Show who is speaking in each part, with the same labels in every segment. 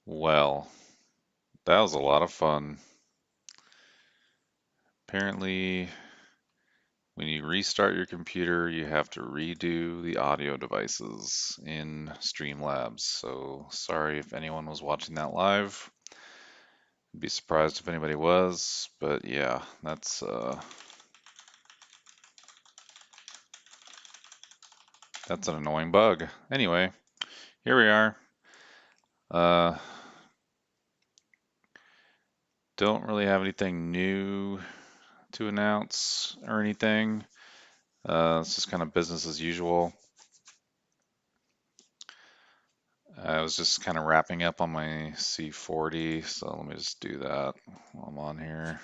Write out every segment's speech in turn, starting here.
Speaker 1: Well, that was a lot of fun. Apparently, when you restart your computer, you have to redo the audio devices in Streamlabs. So sorry if anyone was watching that live. I'd be surprised if anybody was, but yeah, that's an annoying bug. Anyway, here we are. Uh, don't really have anything new to announce or anything. It's just kind of business as usual. I was just kind of wrapping up on my C40, so let me just do that while I'm on here.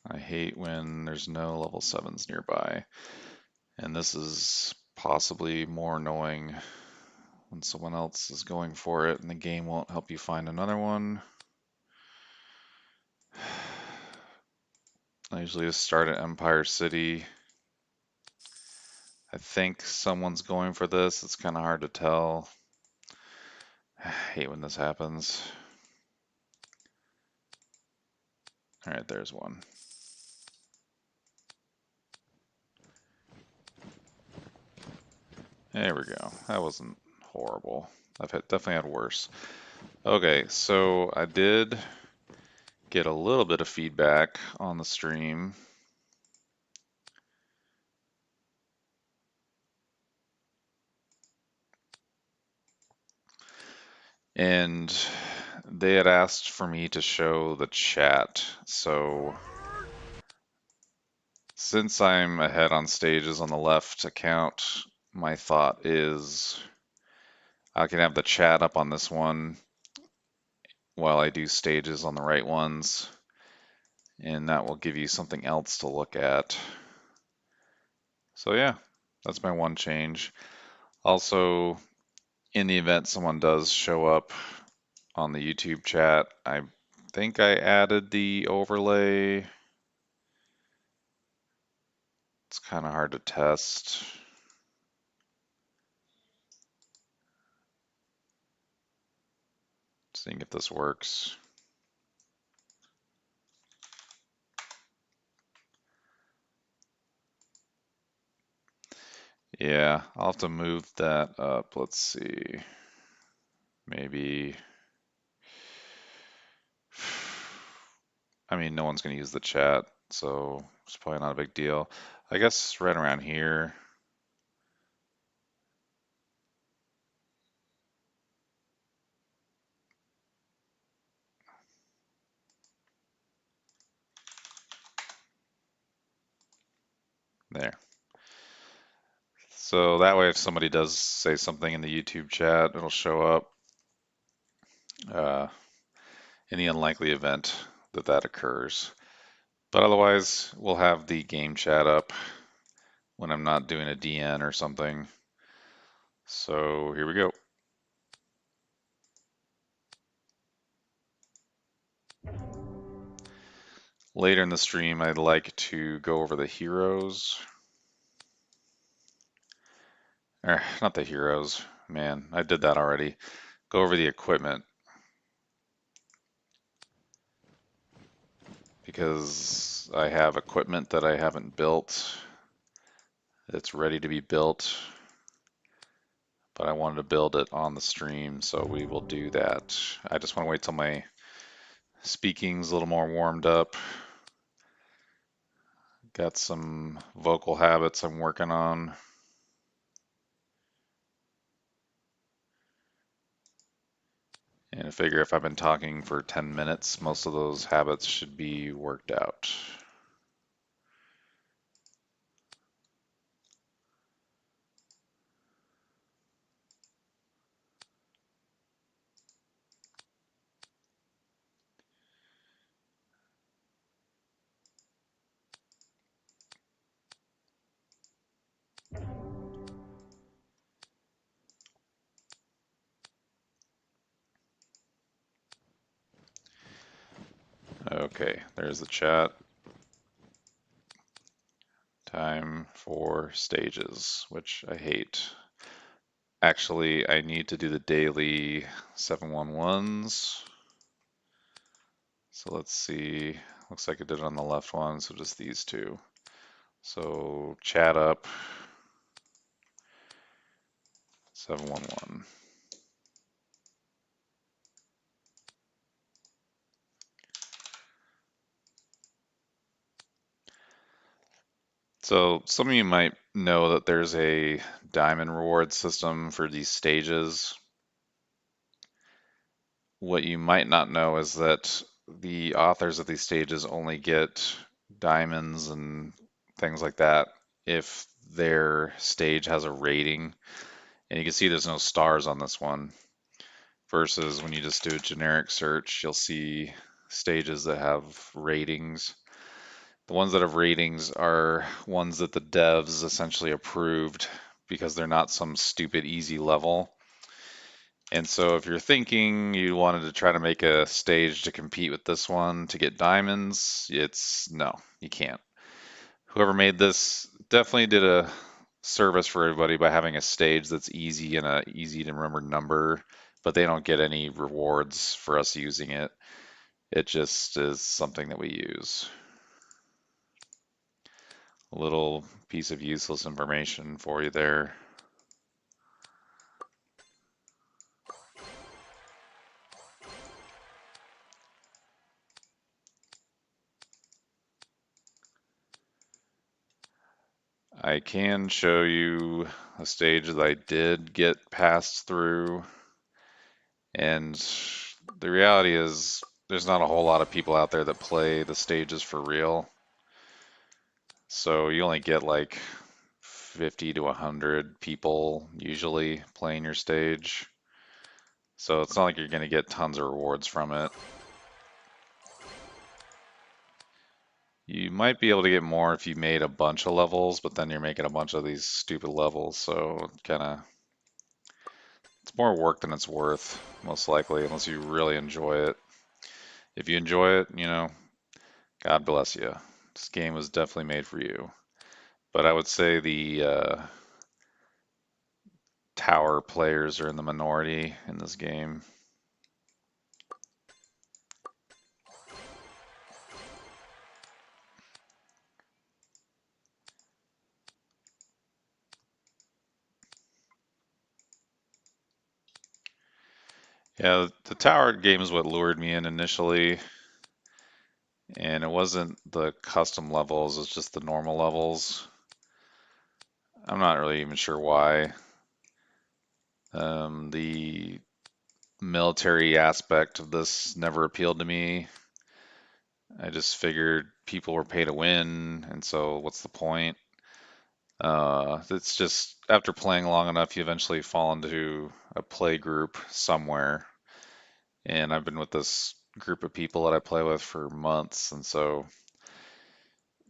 Speaker 1: I hate when there's no level 7s nearby, and this is possibly more annoying when someone else is going for it and the game won't help you find another one. I usually just start at Empire City. I think someone's going for this. It's kind of hard to tell. I hate when this happens. All right, there's one. There we go. That wasn't horrible. Definitely had worse. Okay, so I did get a little bit of feedback on the stream. And they had asked for me to show the chat. So since I'm ahead on stages on the left account, my thought is I can have the chat up on this one while I do stages on the right ones, and that will give you something else to look at. So yeah, that's my one change. Also, in the event someone does show up on the YouTube chat, I think I added the overlay. It's kind of hard to test. Seeing if this works. Yeah, I'll have to move that up. Let's see. Maybe. I mean, no one's going to use the chat, so it's probably not a big deal. I guess right around here. There. So that way, if somebody does say something in the YouTube chat, it'll show up. In the unlikely event that that occurs. But otherwise, we'll have the game chat up when I'm not doing a DN or something. So here we go. Later in the stream, I'd like to go over the heroes. Or not the heroes. Man, I did that already. Go over the equipment. Because I have equipment that I haven't built. It's ready to be built. But I wanted to build it on the stream, so we will do that. I just want to wait till my speaking's a little more warmed up. Got some vocal habits I'm working on. And I figure if I've been talking for 10 minutes, most of those habits should be worked out. Okay, there's the chat. Time for stages, which I hate. Actually, I need to do the daily 711s. So let's see. Looks like I did it on the left one, so just these two. So chat up 711. So some of you might know that there's a diamond reward system for these stages. What you might not know is that the authors of these stages only get diamonds and things like that if their stage has a rating. And you can see there's no stars on this one, versus when you just do a generic search, you'll see stages that have ratings. The ones that have ratings are ones that the devs essentially approved because they're not some stupid easy level. And so if you're thinking you wanted to try to make a stage to compete with this one to get diamonds, no, you can't. Whoever made this definitely did a service for everybody by having a stage that's easy and a easy to remember number, but they don't get any rewards for us using it. It just is something that we use. A little piece of useless information for you there. I can show you a stage that I did get passed through, and the reality is there's not a whole lot of people out there that play the stages for real. So you only get like 50 to 100 people usually playing your stage. So it's not like you're going to get tons of rewards from it. You might be able to get more if you made a bunch of levels, but then you're making a bunch of these stupid levels, so it's more work than it's worth, most likely, unless you really enjoy it. If you enjoy it, God bless you. This game was definitely made for you. But I would say the tower players are in the minority in this game. Yeah, the tower game is what lured me in initially, and it wasn't the custom levels, it's just the normal levels. I'm not really even sure why. The military aspect of this never appealed to me. I just figured people were pay to win, and so what's the point? It's just after playing long enough, you eventually fall into a play group somewhere. And I've been with this group of people that I play with for months, and so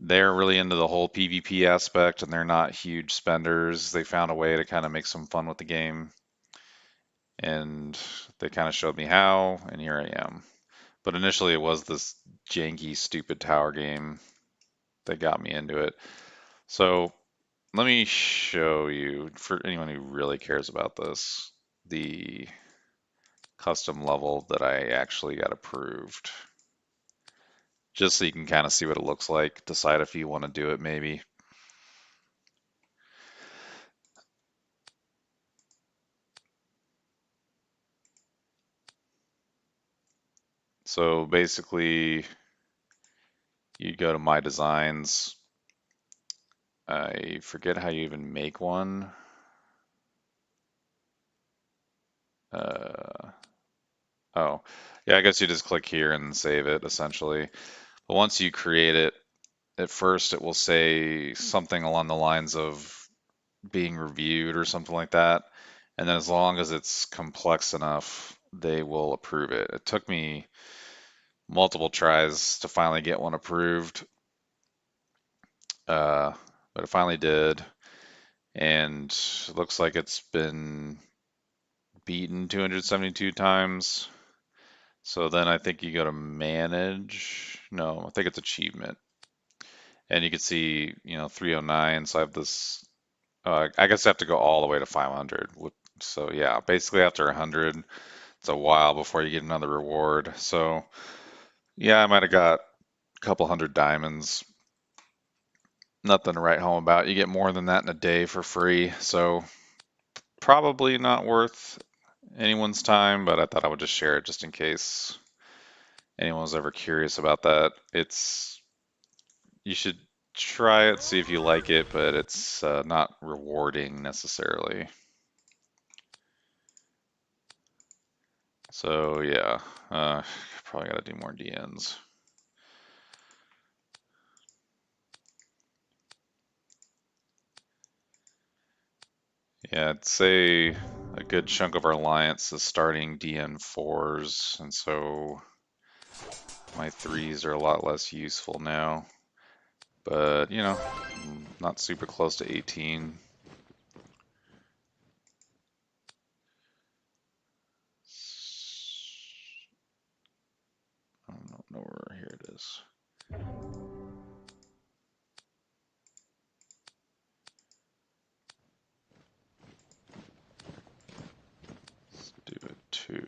Speaker 1: they're really into the whole PvP aspect, and they're not huge spenders. They found a way to kind of make some fun with the game, and they kind of showed me how, and here I am. But initially, it was this janky, stupid tower game that got me into it. So let me show you, for anyone who really cares about this, the custom level that I actually got approved. Just so you can kind of see what it looks like, decide if you want to do it maybe. So basically, you go to My Designs. I forget how you even make one. Uh, oh, yeah, I guess you just click here and save it essentially. But once you create it, at first it will say something along the lines of being reviewed or something like that. And then as long as it's complex enough, they will approve it. It took me multiple tries to finally get one approved, uh, but it finally did. And it looks like it's been beaten 272 times. So then I think you go to manage. No, I think it's achievement. And you can see, 309. So I have this. I guess I have to go all the way to 500. So yeah, basically after 100, it's a while before you get another reward. So yeah, I might have got a couple hundred diamonds. Nothing to write home about. You get more than that in a day for free. So probably not worth anyone's time, but I thought I would just share it just in case anyone was ever curious about that. You should try it, see if you like it, but it's not rewarding necessarily. So yeah, probably got to do more DNs. Yeah, I'd say a good chunk of our alliance is starting DN4s, and so my 3s are a lot less useful now. But, not super close to 18. I don't know where, here it is. Let's do it 2.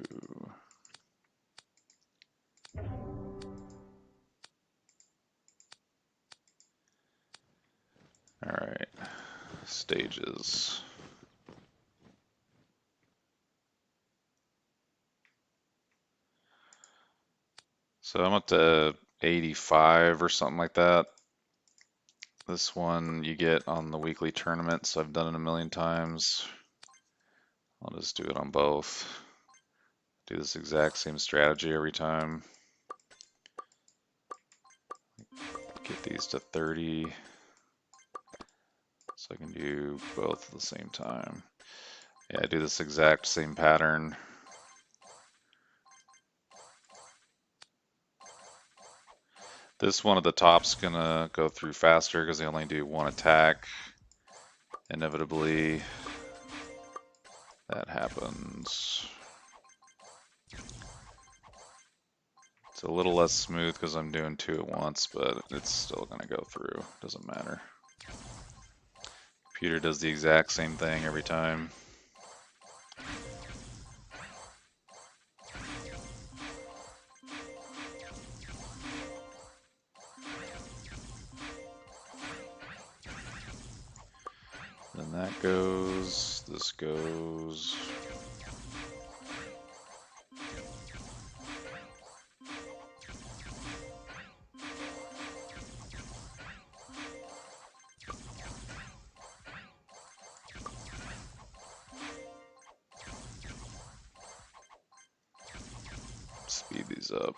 Speaker 1: All right, stages. So I'm up to 85 or something like that. This one you get on the weekly tournament, so I've done it a million times. I'll just do it on both. Do this exact same strategy every time. Get these to 30. So I can do both at the same time. Yeah, I do this exact same pattern. This one at the top's gonna go through faster because they only do one attack. Inevitably, that happens. It's a little less smooth because I'm doing 2 at once, but it's still gonna go through. Doesn't matter. Computer does the exact same thing every time. Then that goes, this goes. Speed these up.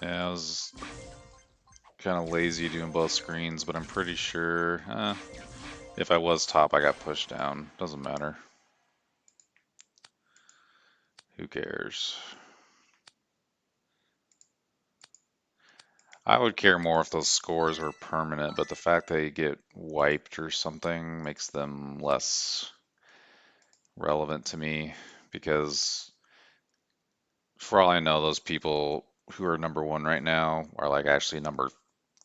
Speaker 1: Yeah, I was kind of lazy doing both screens, but I'm pretty sure if I was top, I got pushed down. Doesn't matter. Who cares? I would care more if those scores were permanent, but the fact they get wiped or something makes them less relevant to me because for all I know, those people who are number 1 right now are like actually number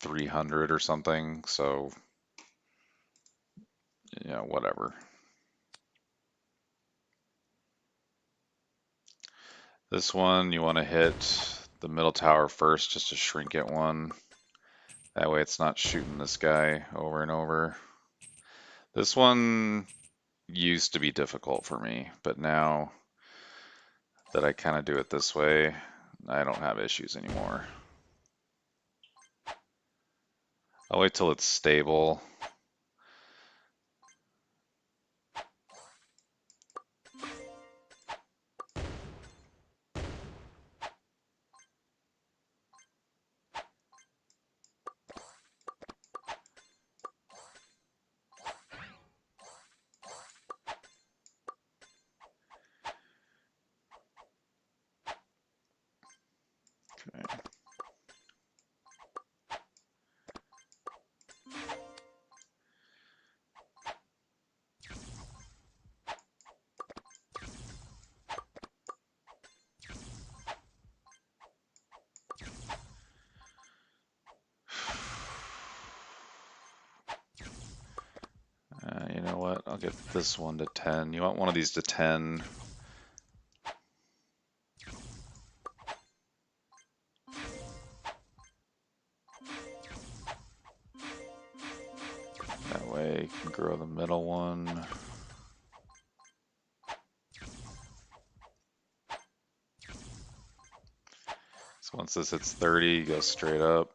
Speaker 1: 300 or something. So, whatever. This one, you want to hit the middle tower first just to shrink it 1. That way it's not shooting this guy over and over. This one used to be difficult for me, but now that I kind of do it this way, I don't have issues anymore. I'll wait till it's stable. Okay. I'll get this one to 10. You want one of these to 10. That way you can grow the middle one. So once this hits 30, you go straight up.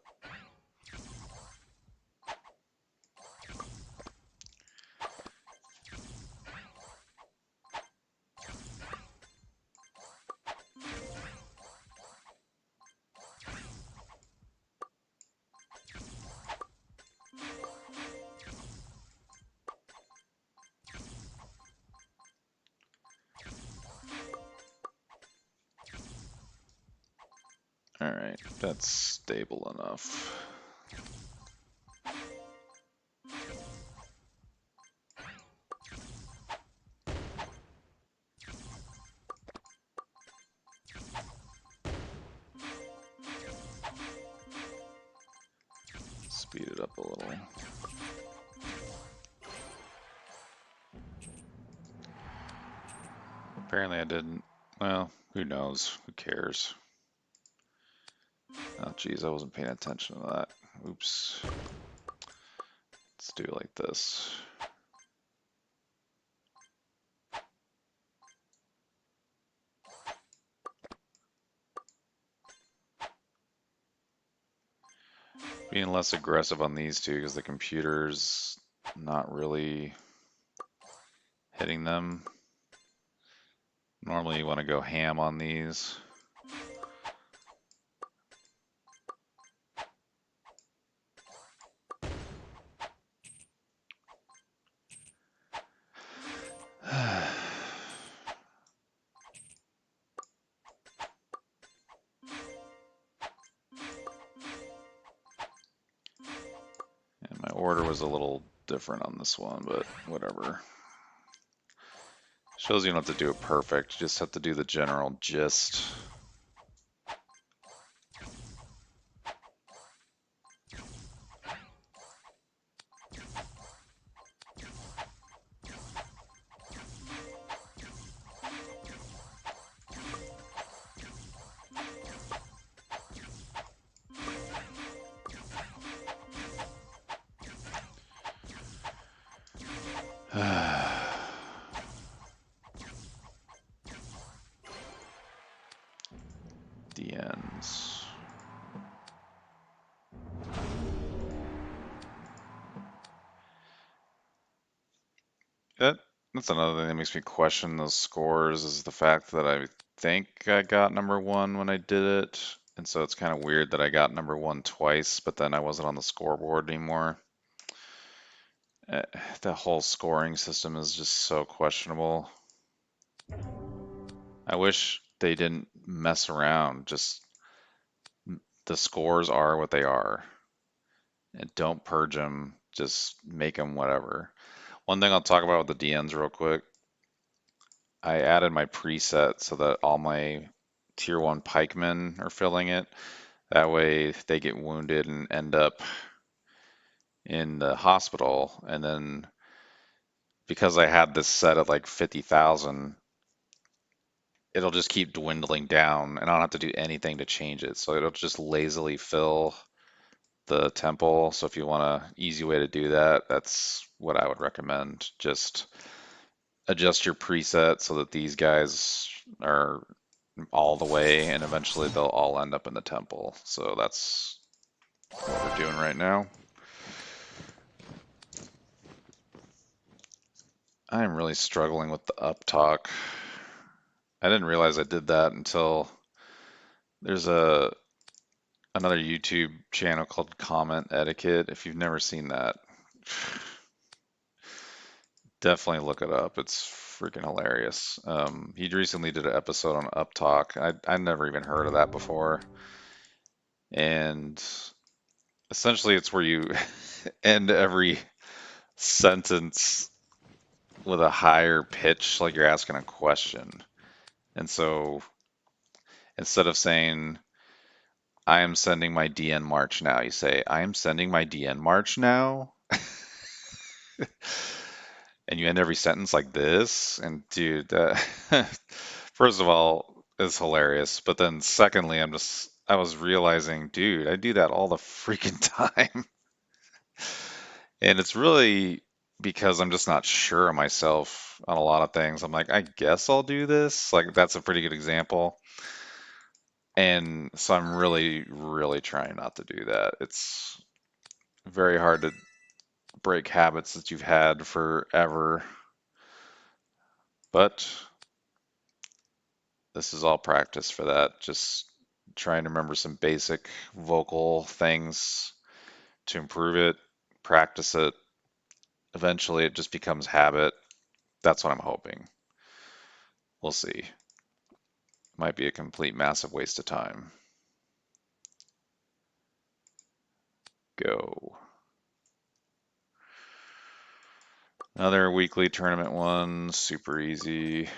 Speaker 1: All right, that's stable enough. Speed it up a little. Apparently I didn't. Well, who knows? Who cares? Oh, geez, I wasn't paying attention to that. Oops. Let's do it like this. Being less aggressive on these two because the computer's not really hitting them. Normally you want to go ham on these. And my order was a little different on this one, but whatever. Shows you don't have to do it perfect, you just have to do the general gist. The ends. That's another thing that makes me question those scores is the fact that I think I got number one when I did it. And so it's kind of weird that I got number one twice, but then I wasn't on the scoreboard anymore. The whole scoring system is just so questionable. I wish they didn't mess around. Just the scores are what they are. And don't purge them. Just make them whatever. One thing I'll talk about with the DNs real quick. I added my preset so that all my tier 1 pikemen are filling it. That way if they get wounded and end up in the hospital, and then because I had this set at like 50,000, it'll just keep dwindling down and I don't have to do anything to change it. So it'll just lazily fill the temple. So if you want an easy way to do that, that's what I would recommend. Just adjust your preset so that these guys are all the way and eventually they'll all end up in the temple. So that's what we're doing right now. I am really struggling with the up talk. I didn't realize I did that until there's another YouTube channel called Comment Etiquette. If you've never seen that, definitely look it up. It's freaking hilarious. He recently did an episode on up talk. I'd never even heard of that before. And essentially it's where you end every sentence with a higher pitch, like you're asking a question. And so instead of saying, I am sending my DN March now, you say, I am sending my DN March now. and you end every sentence like this. And dude, that first of all, is hilarious. But then secondly, I was realizing, dude, I do that all the freaking time. And it's really because I'm just not sure of myself on a lot of things. I'm like, I guess I'll do this. Like, that's a pretty good example. And so I'm really, really trying not to do that. It's very hard to break habits that you've had forever. But this is all practice for that. Just trying to remember some basic vocal things to improve it, practice it. Eventually, it just becomes habit. That's what I'm hoping. We'll see. Might be a complete massive waste of time. Go. Another weekly tournament one, super easy,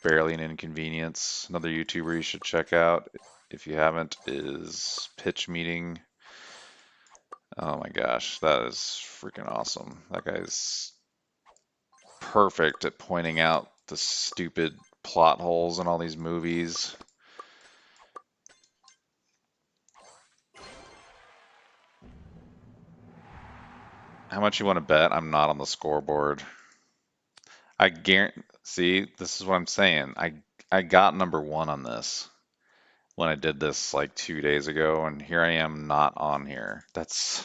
Speaker 1: barely an inconvenience. Another YouTuber you should check out if you haven't is Pitch Meeting. Oh my gosh, that is freaking awesome. That guy's perfect at pointing out the stupid plot holes in all these movies. How much you want to bet? I'm not on the scoreboard. I guarantee. See, this is what I'm saying. I got number one on this when I did this like 2 days ago, and here I am not on here. That's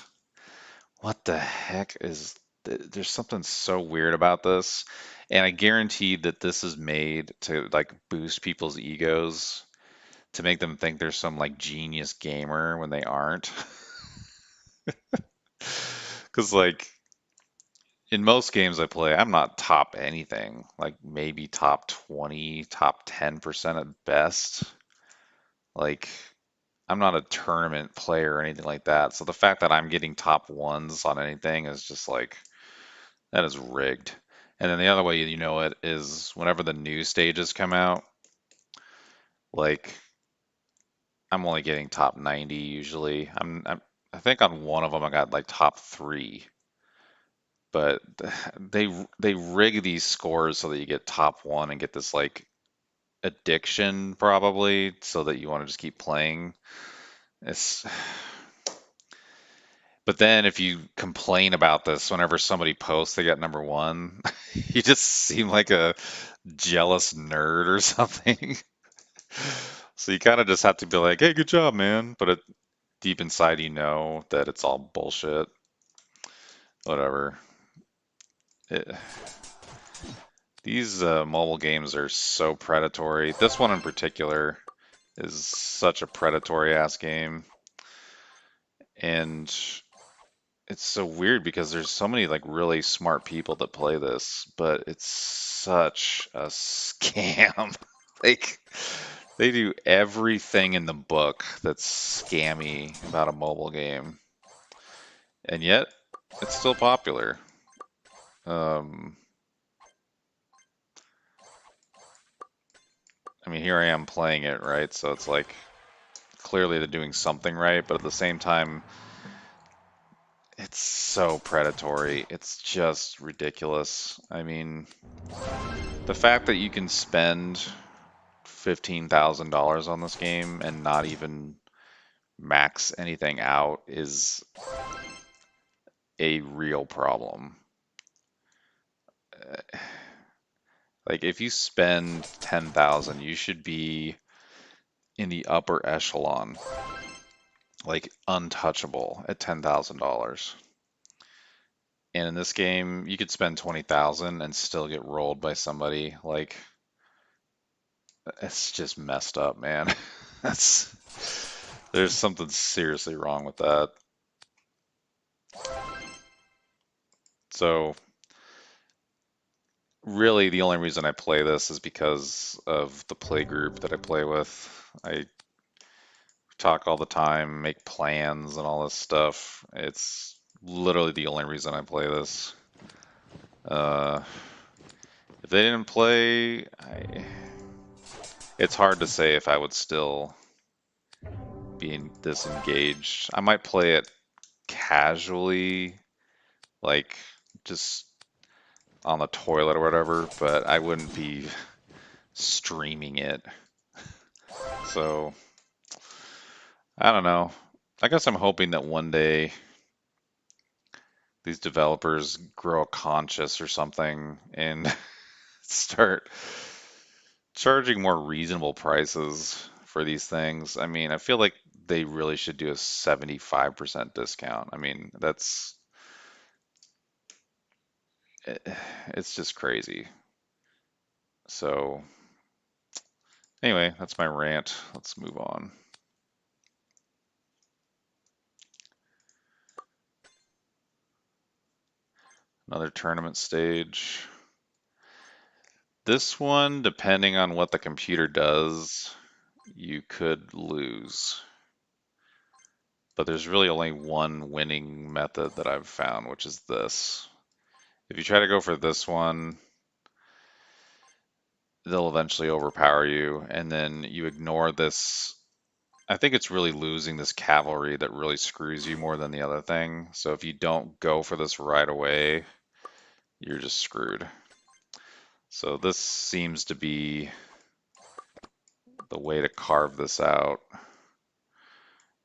Speaker 1: what the heck is. There's something so weird about this, and I guarantee that this is made to like boost people's egos to make them think they're some like genius gamer when they aren't. Because like in most games I play, I'm not top anything, like maybe top 20, top 10% at best. Like, I'm not a tournament player or anything like that. So the fact that I'm getting top ones on anything is just like, that is rigged. And then the other way you know it is whenever the new stages come out, like, I'm only getting top 90 usually. I think on one of them I got like top three. But they rig these scores so that you get top one and get this like addiction probably so that you want to just keep playing. It's but then if you complain about this whenever somebody posts they got number one, you just seem like a jealous nerd or something. So you kind of just have to be like, "Hey, good job, man." But deep inside you know that it's all bullshit. Whatever. It, these mobile games are so predatory. This one in particular is such a predatory ass game. And it's so weird because there's so many like really smart people that play this, but it's such a scam. Like they do everything in the book that's scammy about a mobile game, and yet it's still popular. Um, I mean, here I am playing it, right? So it's like clearly they're doing something right, but at the same time, it's so predatory. It's just ridiculous. I mean, the fact that you can spend $15,000 on this game and not even max anything out is a real problem. Like if you spend 10,000, you should be in the upper echelon, like untouchable at $10,000. And in this game, you could spend 20,000 and still get rolled by somebody. Like it's just messed up, man. That's there's something seriously wrong with that. So really the only reason I play this is because of the play group that I play with. I talk all the time, make plans and all this stuff. It's literally the only reason I play this. Uh, if they didn't play, it's hard to say if I would still be this engaged. I might play it casually, like just on the toilet or whatever, but I wouldn't be streaming it. So I don't know. I guess I'm hoping that one day these developers grow a conscience or something and start charging more reasonable prices for these things. I mean, I feel like they really should do a 75% discount. I mean, it's just crazy. So, anyway, that's my rant. Let's move on. Another tournament stage. This one, depending on what the computer does, you could lose. But there's really only one winning method that I've found, which is this. If you try to go for this one, they'll eventually overpower you, and then you ignore this. I think it's really losing this cavalry that really screws you more than the other thing. So if you don't go for this right away, you're just screwed. So this seems to be the way to carve this out.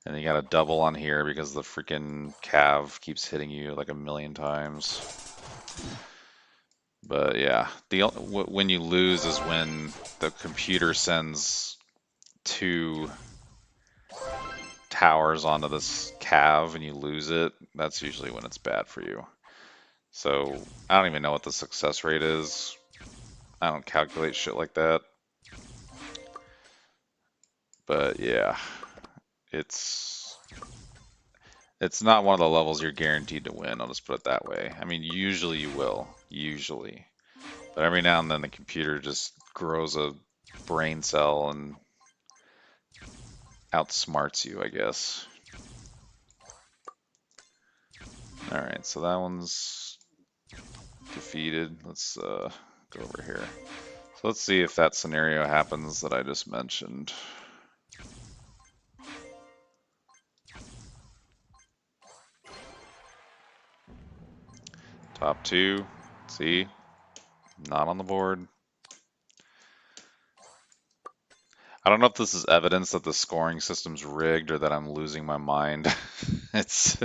Speaker 1: And you got a double on here because the freaking cav keeps hitting you like a million times. But yeah, when you lose is when the computer sends 2 towers onto this cav and you lose it. That's usually when it's bad for you. So I don't even know what the success rate is. I don't calculate shit like that. But yeah, it's not one of the levels you're guaranteed to win. I'll just put it that way. I mean, usually you will, usually. But every now and then the computer just grows a brain cell and outsmarts you, I guess. Alright, so that one's defeated. Let's go over here. So let's see if that scenario happens that I just mentioned. Top 2, see? Not on the board. I don't know if this is evidence that the scoring system's rigged or that I'm losing my mind. It's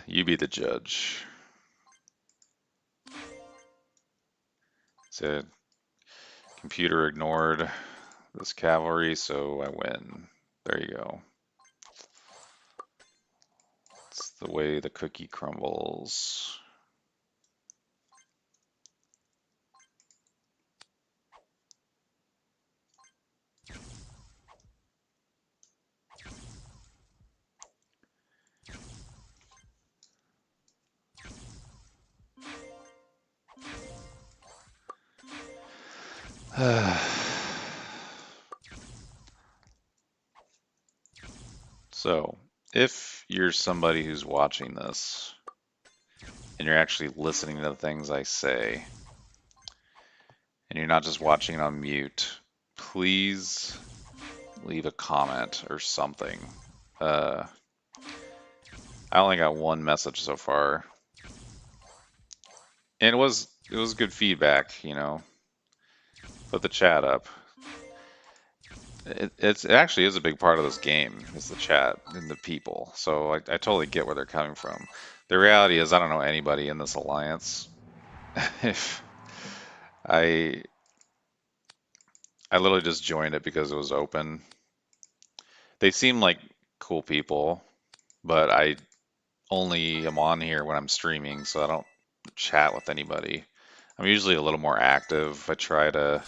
Speaker 1: you be the judge. So computer ignored this cavalry, so I win. There you go. It's the way the cookie crumbles. So, if you're somebody who's watching this and you're actually listening to the things I say and you're not just watching on mute, please leave a comment or something. I only got one message so far, and it was good feedback, you know. Put the chat up. It actually is a big part of this game, is the chat and the people. So I totally get where they're coming from. The reality is I don't know anybody in this alliance. If I literally just joined it because it was open. They seem like cool people, but I only am on here when I'm streaming, so I don't chat with anybody. I'm usually a little more active. I try to,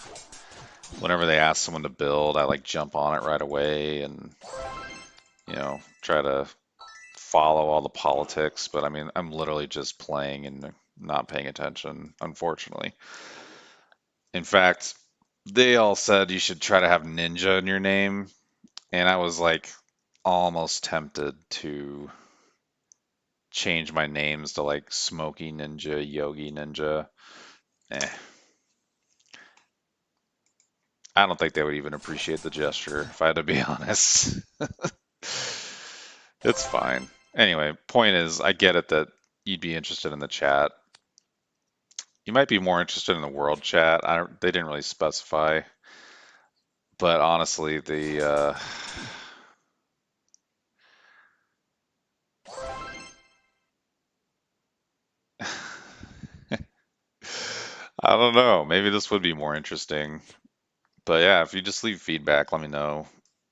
Speaker 1: whenever they ask someone to build, I like jump on it right away and, you know, try to follow all the politics. But I mean, I'm literally just playing and not paying attention, unfortunately. In fact, they all said you should try to have ninja in your name, and I was like almost tempted to change my names to like Smoky Ninja, Yogi Ninja. Eh. I don't think they would even appreciate the gesture, if I had to be honest. It's fine. Anyway, point is, I get it that you'd be interested in the chat. You might be more interested in the world chat. I don't, they didn't really specify, but honestly, I don't know. Maybe this would be more interesting. But yeah, if you just leave feedback, let me know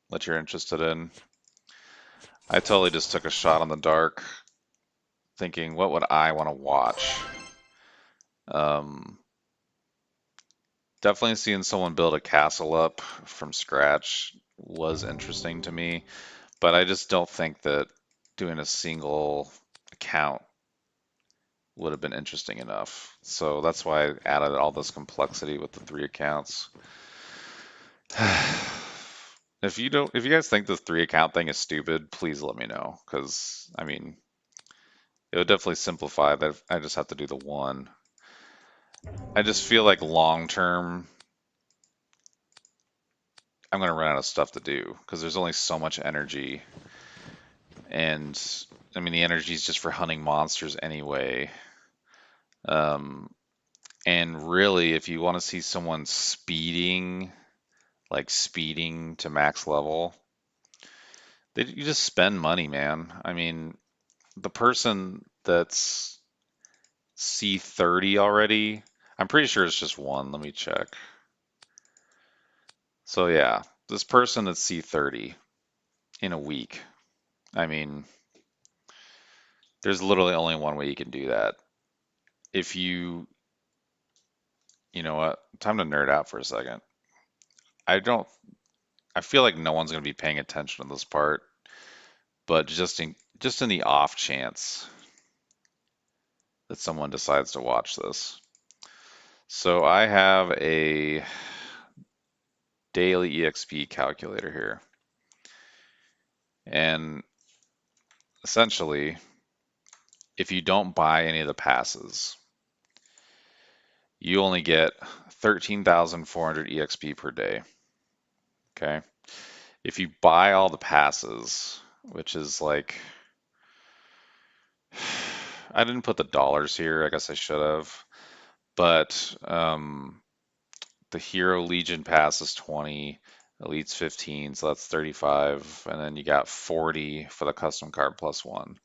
Speaker 1: what you're interested in. I totally just took a shot on the dark, thinking, what would I want to watch? Um, Definitely seeing someone build a castle up from scratch was interesting to me, but I just don't think that doing a single account would have been interesting enough. So that's why I added all this complexity with the 3 accounts. If you guys think the 3 account thing is stupid, please let me know, because I mean, it would definitely simplify that. I just have to do the one. I just feel like long term, I'm gonna run out of stuff to do because there's only so much energy, and I mean the energy is just for hunting monsters anyway. Um, and really, if you want to see someone speeding, like speeding to max level, you just spend money, man. I mean, the person that's C30 already, I'm pretty sure it's just one. Let me check. So yeah, this person that's C30 in a week. I mean, there's literally only one way you can do that. If you know what? Time to nerd out for a second. I don't, I feel like no one's going to be paying attention to this part, but just in the off chance that someone decides to watch this. So I have a daily EXP calculator here. And essentially, if you don't buy any of the passes, you only get 13,400 EXP per day. Okay. If you buy all the passes, which is like, I didn't put the dollars here. I guess I should have. But the Hero Legion pass is 20, Elite's 15, so that's 35, and then you got 40 for the custom card plus one.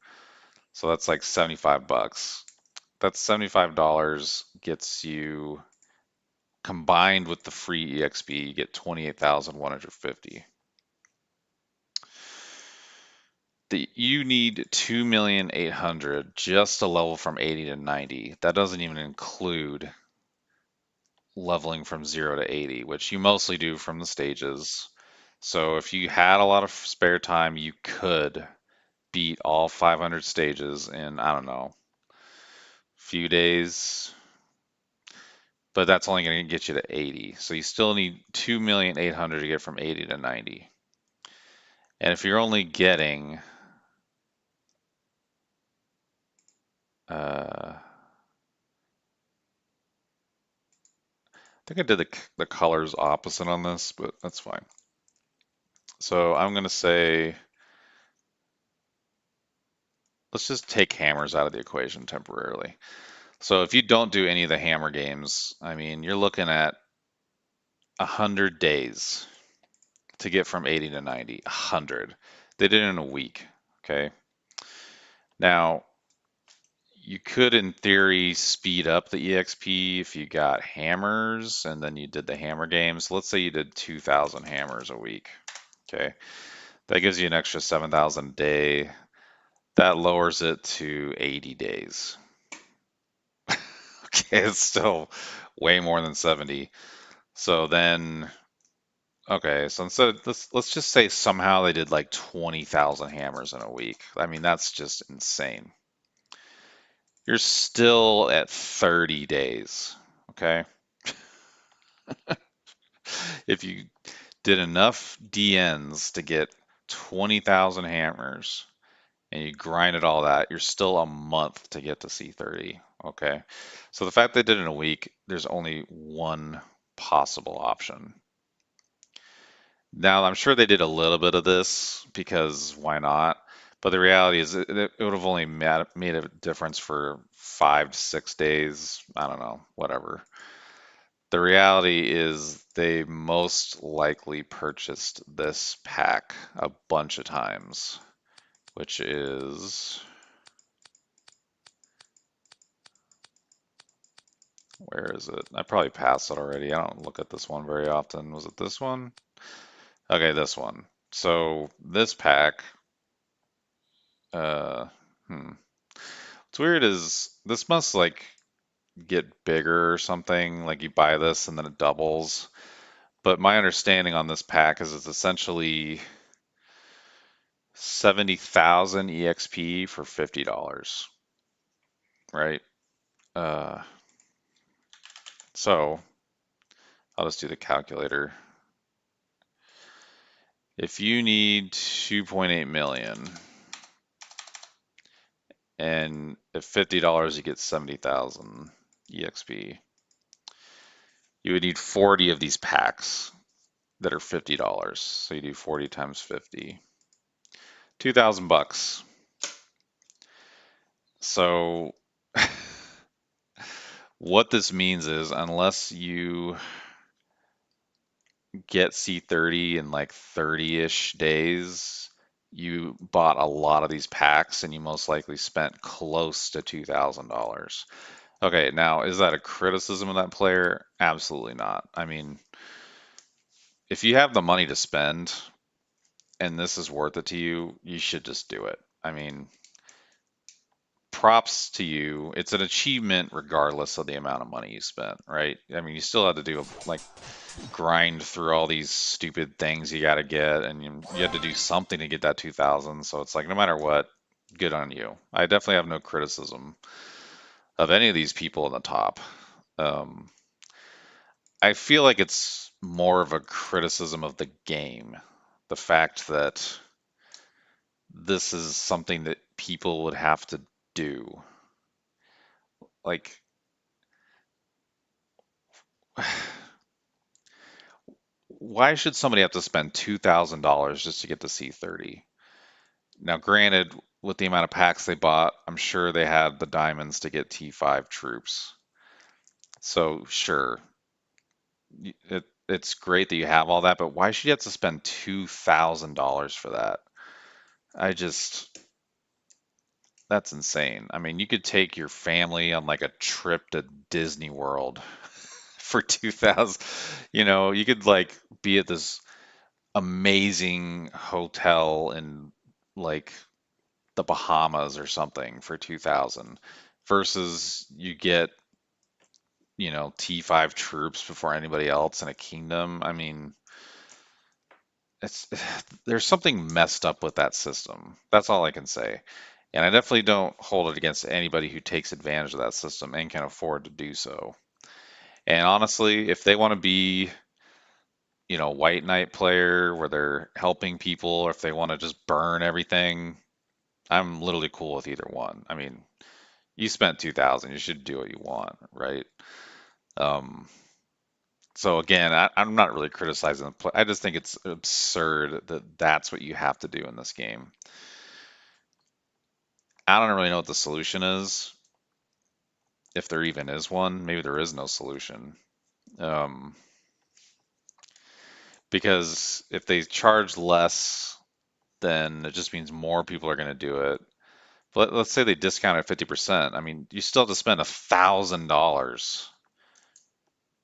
Speaker 1: So that's like 75 bucks. That's $75 gets you, combined with the free EXP, you get 28,150. You need 2,800,000 just to level from 80 to 90. That doesn't even include leveling from 0 to 80, which you mostly do from the stages. So if you had a lot of spare time, you could beat all 500 stages in, I don't know, few days, but that's only going to get you to 80. So you still need 2,800,000 to get from 80 to 90. And if you're only getting I think I did the colors opposite on this, but that's fine. So I'm going to say, let's just take hammers out of the equation temporarily. So if you don't do any of the hammer games, I mean, you're looking at 100 days to get from 80 to 90. 100. They did it in a week. Okay. Now, you could, in theory, speed up the EXP if you got hammers and then you did the hammer games. Let's say you did 2,000 hammers a week. Okay. That gives you an extra 7,000 a day. That lowers it to 80 days. Okay, it's still way more than 70. So then, okay, so instead, let's just say somehow they did like 20,000 hammers in a week. I mean, that's just insane. You're still at 30 days. Okay, if you did enough DNs to get 20,000 hammers and you grinded all that, you're still a month to get to C30. Okay. So the fact they did it in a week, there's only one possible option. Now, I'm sure they did a little bit of this because why not? But the reality is, it would have only made a difference for 5 to 6 days. I don't know, whatever. The reality is, they most likely purchased this pack a bunch of times, which is, where is it? I probably passed it already. I don't look at this one very often. Was it this one? Okay, this one. So this pack, uh, hmm. What's weird is this must like get bigger or something. Like you buy this and then it doubles. But my understanding on this pack is it's essentially 70,000 EXP for $50, right? Uh, so I'll just do the calculator. If you need 2.8 million and at $50 you get 70,000 EXP, you would need 40 of these packs that are $50. So you do 40 times 50, 2,000 bucks. So what this means is, unless you get C30 in like 30-ish days, you bought a lot of these packs and you most likely spent close to $2,000. Okay, now is that a criticism of that player? Absolutely not. I mean, if you have the money to spend and this is worth it to you, you should just do it. I mean, props to you. It's an achievement regardless of the amount of money you spent, right? I mean, you still had to do like grind through all these stupid things you got to get, and you had to do something to get that 2,000. So it's like no matter what, good on you. I definitely have no criticism of any of these people in the top. Um, I feel like it's more of a criticism of the game, the fact that this is something that people would have to do. Like, why should somebody have to spend $2,000 just to get to C30? Now, granted, with the amount of packs they bought, I'm sure they had the diamonds to get T5 troops. So, sure, it's great that you have all that, but why should you have to spend $2,000 for that? I just, that's insane. I mean, you could take your family on like a trip to Disney World for 2,000. You could like be at this amazing hotel in like the Bahamas or something for 2,000 versus you get, T5 troops before anybody else in a kingdom. I mean, it's there's something messed up with that system. That's all I can say. And I definitely don't hold it against anybody who takes advantage of that system and can afford to do so. And honestly, if they want to be, white knight player where they're helping people, or if they want to just burn everything, I'm literally cool with either one. I mean, you spent 2,000, you should do what you want, right? Um, so again, I'm not really criticizing the play. I just think it's absurd that that's what you have to do in this game. I don't really know what the solution is, if there even is one. Maybe there is no solution. Um, because if they charge less, then it just means more people are going to do it. But let's say they discount it 50%. I mean, you still have to spend $1,000.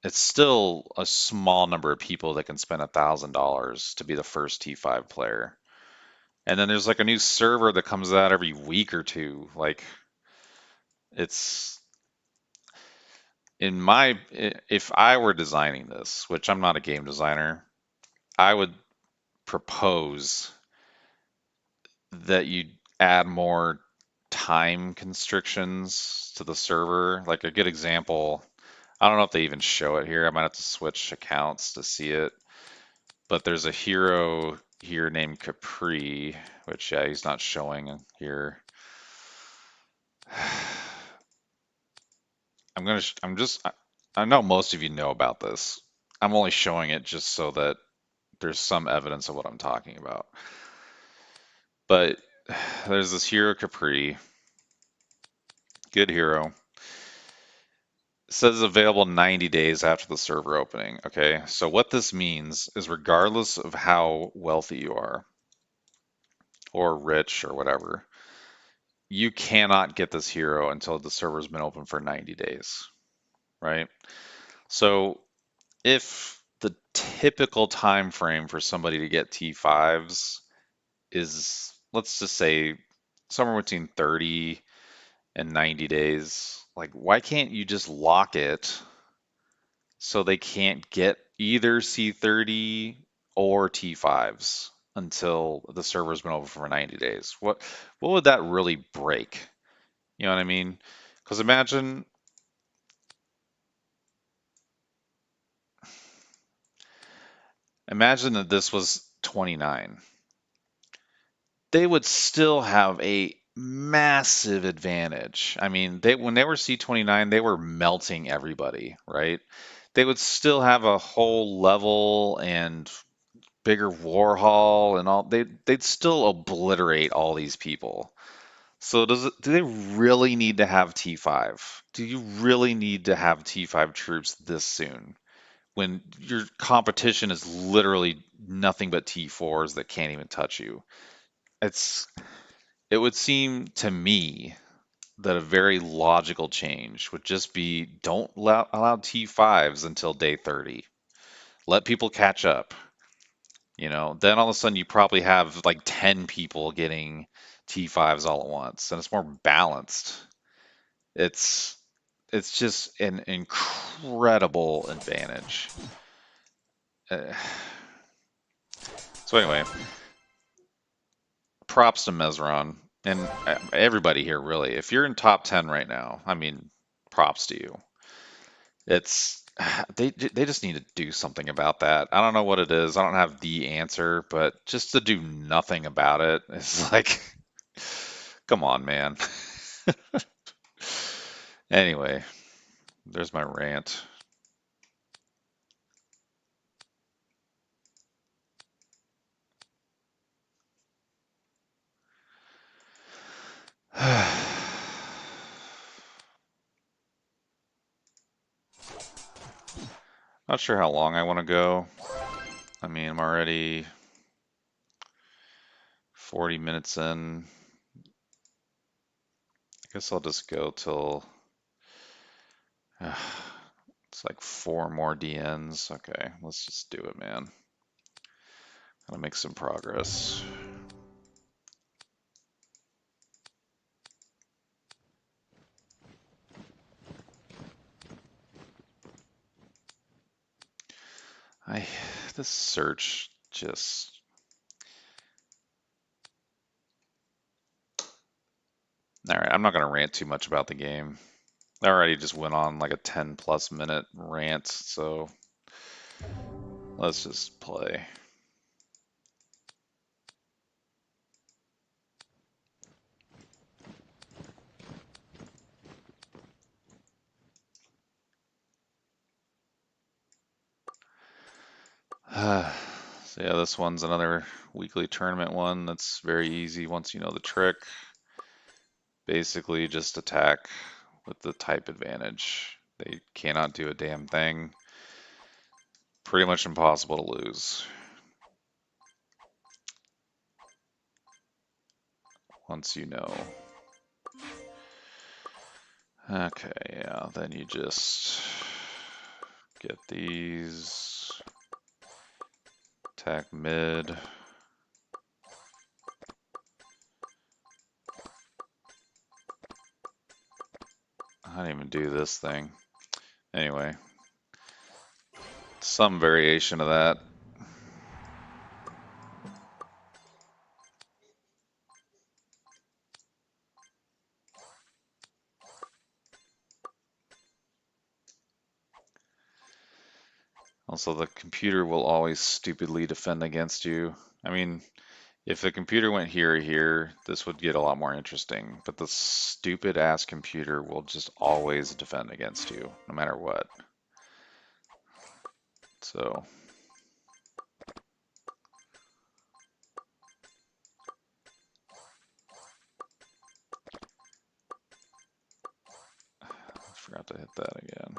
Speaker 1: It's still a small number of people that can spend $1,000 to be the first T5 player. And then there's like a new server that comes out every week or two. Like it's if I were designing this, which I'm not a game designer, I would propose that you add more time constrictions to the server. Like a good example, I don't know if they even show it here. I might have to switch accounts to see it. But there's a hero here named Capri, which yeah, he's not showing here. I know most of you know about this. I'm only showing it just so that there's some evidence of what I'm talking about. But there's this hero Capri, good hero. It says available 90 days after the server opening. Okay, so what this means is regardless of how wealthy you are or rich or whatever, you cannot get this hero until the server's been open for 90 days, right? So if the typical time frame for somebody to get T5s is, let's just say, somewhere between 30 and 90 days, like why can't you just lock it so they can't get either C30 or T5s until the server's been open for 90 days? What would that really break? You know what I mean? Because imagine that this was 29. They would still have a massive advantage. I mean, they when they were C29, they were melting everybody, right? They would still have a whole level and bigger war hall and all. They'd still obliterate all these people. So do they really need to have T5? Do you really need to have T5 troops this soon when your competition is literally nothing but T4s that can't even touch you? It's it would seem to me that a very logical change would just be don't allow T5s until day 30. Let people catch up. Then all of a sudden you probably have like 10 people getting T5s all at once, and it's more balanced. It's it's just an incredible advantage. Uh, so anyway, props to Mesron and everybody here really. If you're in top 10 right now, I mean, props to you. It's they just need to do something about that. I don't know what it is. I don't have the answer, but just to do nothing about it is like, come on, man. Anyway, there's my rant. Not sure how long I want to go. I mean, I'm already 40 minutes in. I guess I'll just go till it's like 4 more DNs. Okay, let's just do it, man. Gotta make some progress. I this search just all right. I'm not gonna rant too much about the game. I already just went on like a 10+ minute rant, so let's just play. So yeah, this one's another weekly tournament one that's very easy once you know the trick. Basically just attack with the type advantage. They cannot do a damn thing. Pretty much impossible to lose. Once you know. Okay, yeah, then you just get these. Attack mid. I didn't even do this thing. Anyway, some variation of that. Also, the computer will always stupidly defend against you. I mean, if the computer went here or here, this would get a lot more interesting. But the stupid ass computer will just always defend against you, no matter what. So, forgot to hit that again.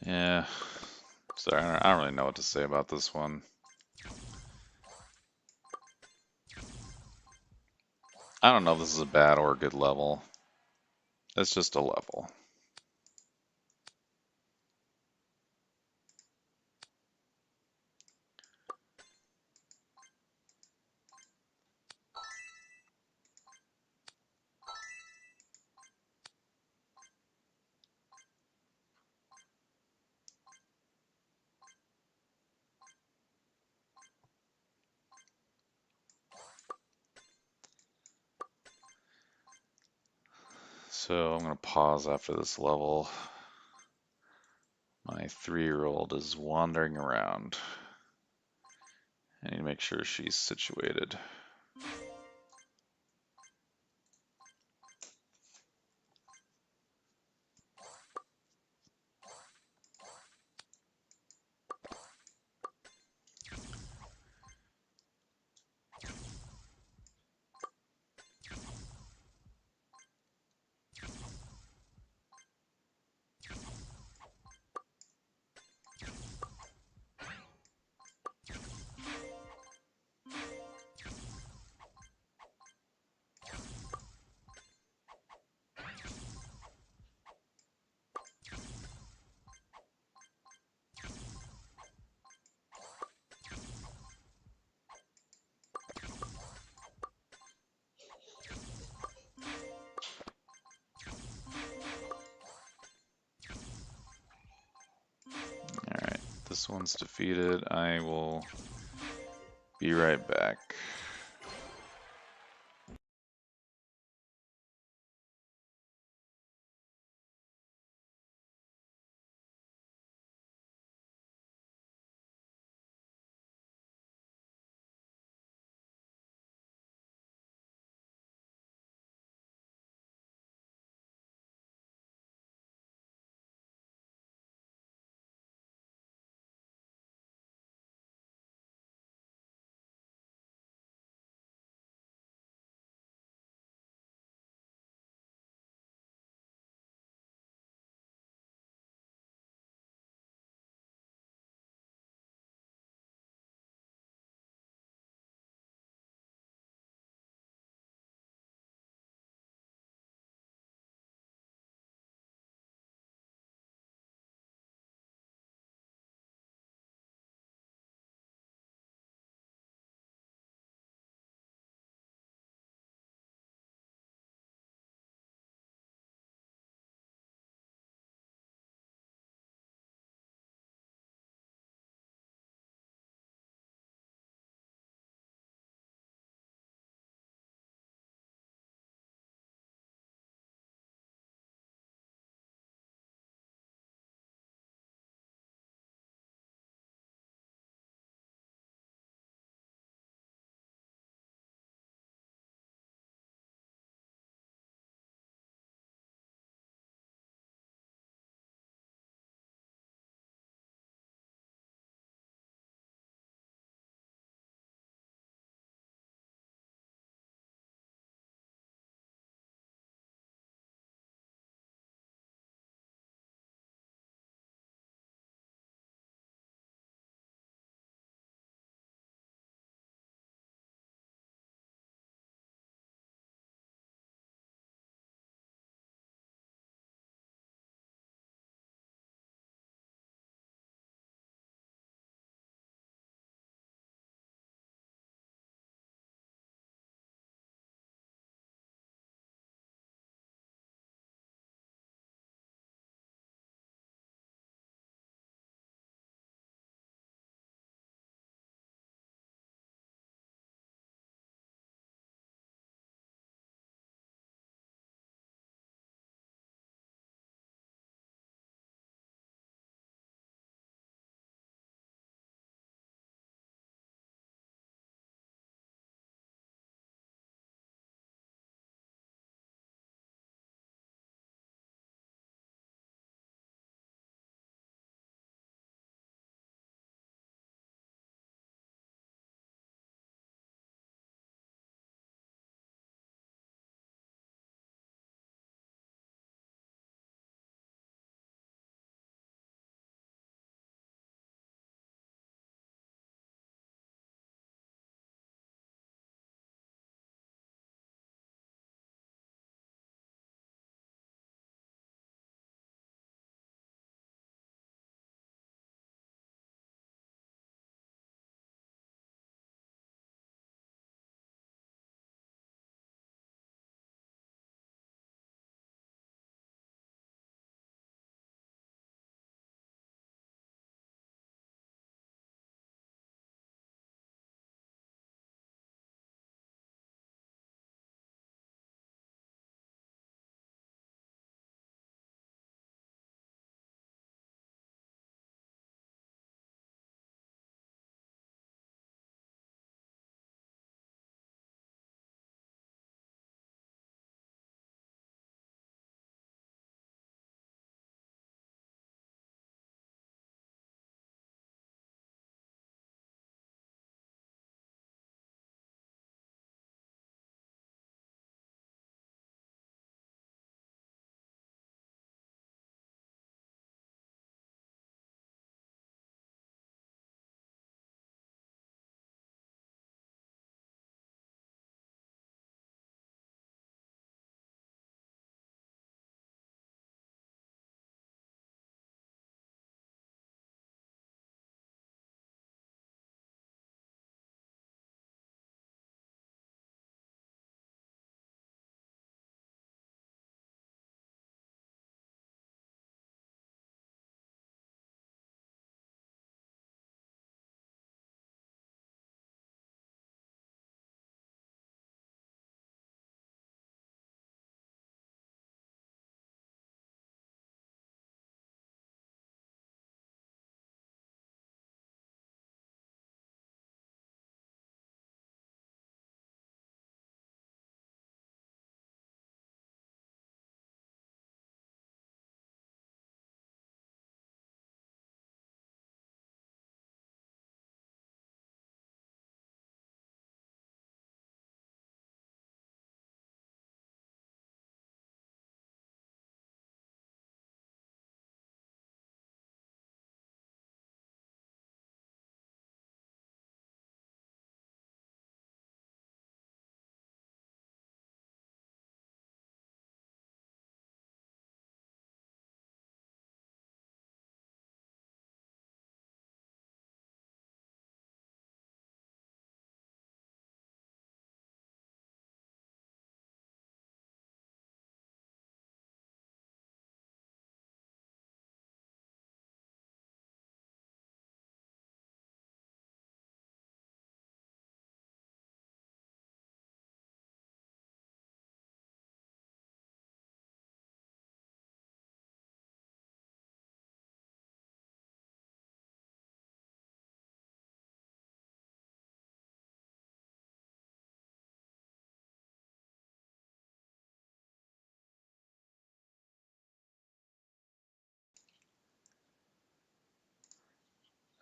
Speaker 1: Yeah, sorry, I don't really know what to say about this one. I don't know if this is a bad or a good level. It's just a level. So I'm going to pause after this level. My 3-year-old is wandering around. I need to make sure she's situated. Alright, this one's defeated. I will be right back.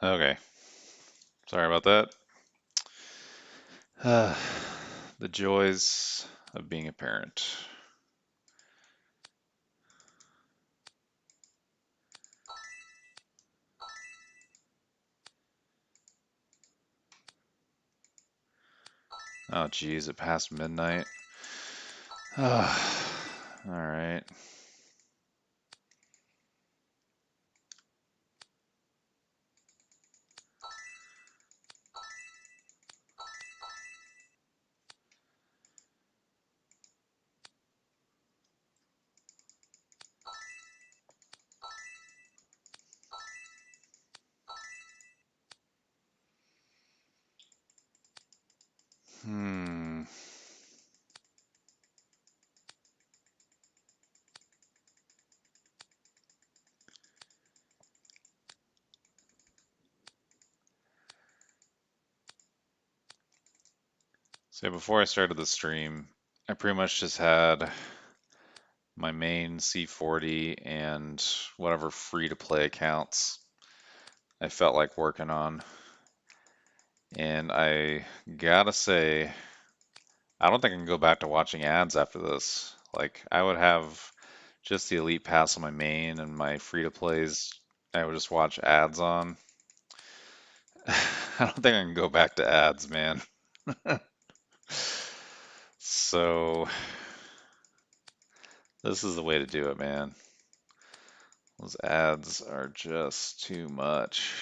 Speaker 1: Okay, sorry about that. The joys of being a parent. Oh, geez, it passed midnight. All right. Hmm. So before I started the stream, I pretty much just had my main C40 and whatever free-to-play accounts I felt like working on. And I gotta say, I don't think I can go back to watching ads after this. Like, I would have just the Elite Pass on my main and my free-to-plays I would just watch ads on. I don't think I can go back to ads, man. So, this is the way to do it, man. Those ads are just too much.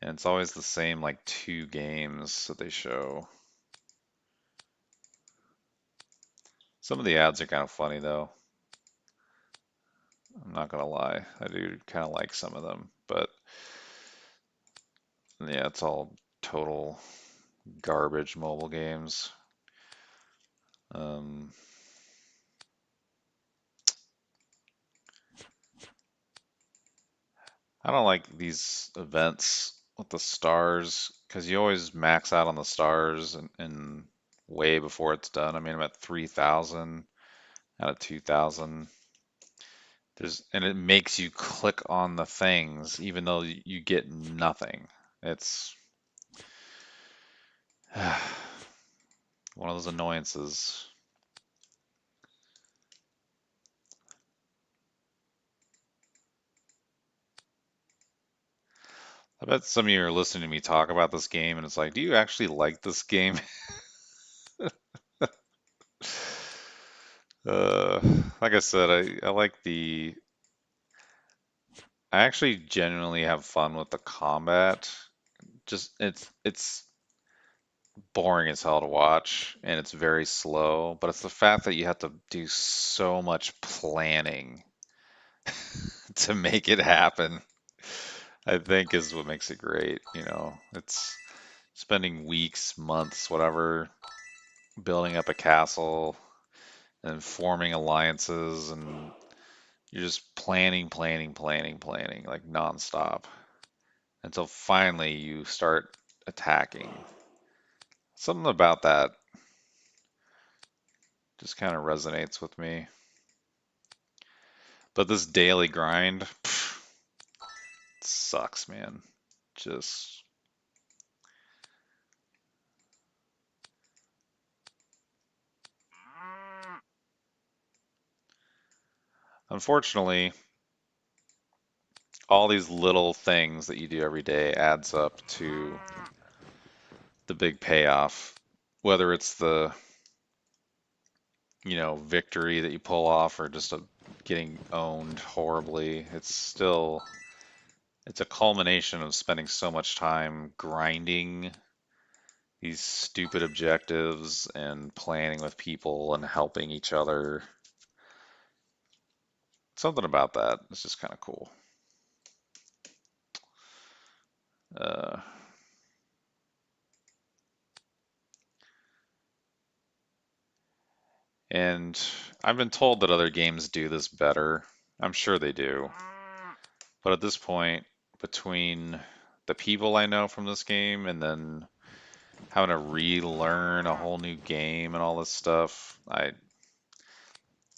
Speaker 1: And it's always the same, like, two games that they show. Some of the ads are kind of funny, though. I'm not gonna lie. I do kind of like some of them. But, yeah, it's all total garbage mobile games. Um, I don't like these events with the stars because you always max out on the stars and way before it's done. I mean, I'm at 3,000 out of 2,000. And it makes you click on the things even though you get nothing. It's one of those annoyances. I bet some of you are listening to me talk about this game and it's like, do you actually like this game? Uh, like I said, I like I actually genuinely have fun with the combat. Just it's boring as hell to watch and it's very slow, but it's the fact that you have to do so much planning to make it happen, I think is what makes it great, you know. It's spending weeks, months, whatever, building up a castle and forming alliances and you're just planning, planning, planning, planning like nonstop until finally you start attacking. Something about that just kind of resonates with me. But this daily grind sucks, man. Just unfortunately, all these little things that you do every day adds up to the big payoff. Whether it's the, victory that you pull off or just getting owned horribly, it's a culmination of spending so much time grinding these stupid objectives and planning with people and helping each other. Something about that is just kind of cool. Uh, and I've been told that other games do this better. I'm sure they do. But at this point, between the people I know from this game and then having to relearn a whole new game and all this stuff,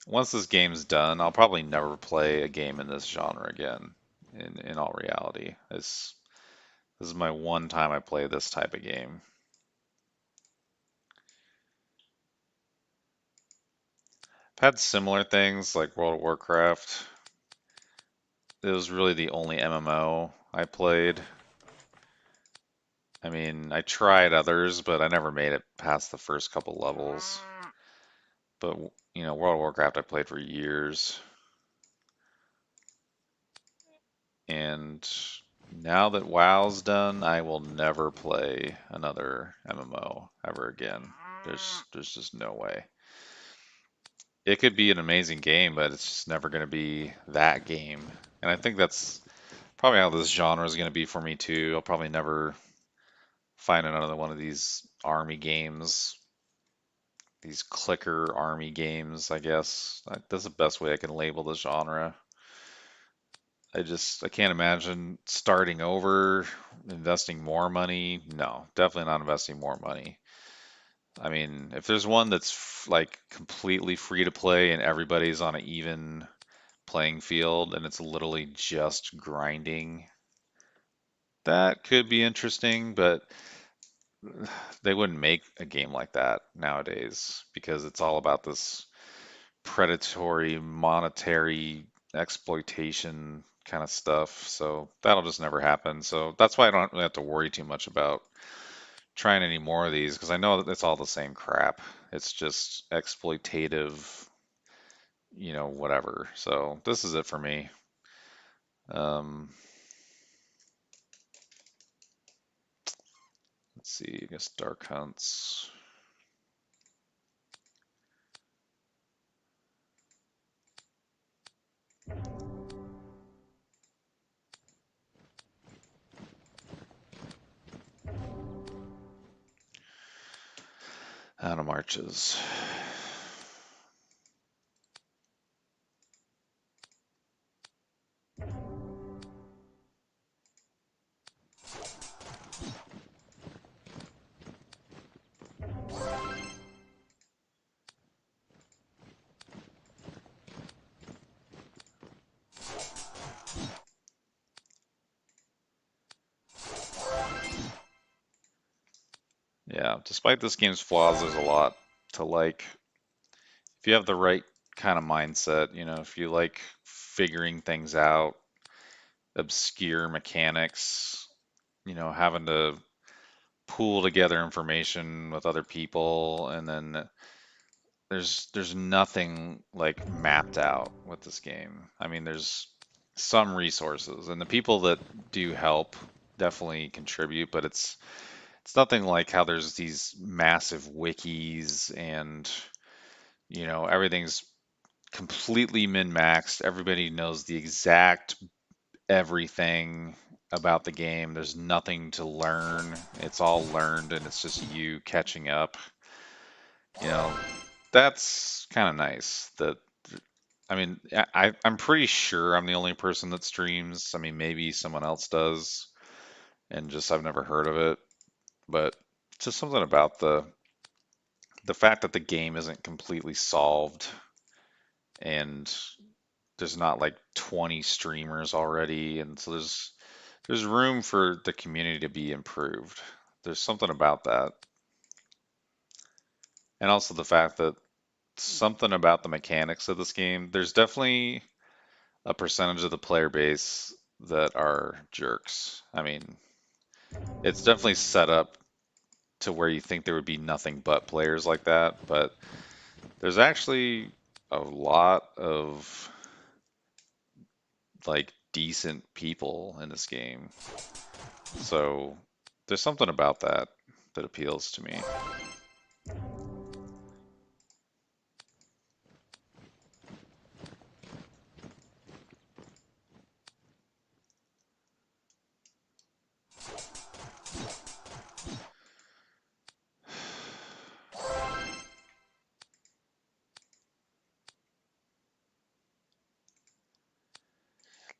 Speaker 1: once this game's done, I'll probably never play a game in this genre again. in all reality. This is my one time I play this type of game. I've had similar things like World of Warcraft. It was really the only MMO I played. I mean, I tried others, but I never made it past the first couple levels. But, you know, World of Warcraft I played for years. And now that WoW's done, I will never play another MMO ever again. There's just no way. It could be an amazing game, but it's just never going to be that game. And I think that's probably how this genre is going to be for me too. I'll probably never find another one of these army games, these clicker army games, I guess. That's the best way I can label this genre. I can't imagine starting over, investing more money. No, definitely not investing more money. I mean, if there's one that's like completely free to play and everybody's on an even playing field and it's literally just grinding, that could be interesting, but they wouldn't make a game like that nowadays because it's all about this predatory monetary exploitation kind of stuff. So that'll just never happen. So that's why I don't really have to worry too much about trying any more of these because I know that it's all the same crap. It's just exploitative, you know, whatever. So this is it for me. Um, let's see, I guess Dark Hunts. Out of marches. Yeah, despite this game's flaws, there's a lot to like. If you have the right kind of mindset, you know, if you like figuring things out, obscure mechanics, you know, having to pool together information with other people, and then there's nothing like mapped out with this game. I mean, there's some resources, and the people that do help definitely contribute, but it's nothing like how there's these massive wikis and you know everything's completely min-maxed. Everybody knows the exact everything about the game. There's nothing to learn. It's all learned and it's just you catching up. You know, that's kind of nice. That I mean, I'm pretty sure I'm the only person that streams. I mean, maybe someone else does, and just I've never heard of it. But just something about the fact that the game isn't completely solved and there's not like 20 streamers already, and so there's room for the community to be improved. There's something about that. And also the fact that something about the mechanics of this game, there's definitely a percentage of the player base that are jerks. I mean, it's definitely set up to where you think there would be nothing but players like that, but there's actually a lot of like decent people in this game. So there's something about that that appeals to me.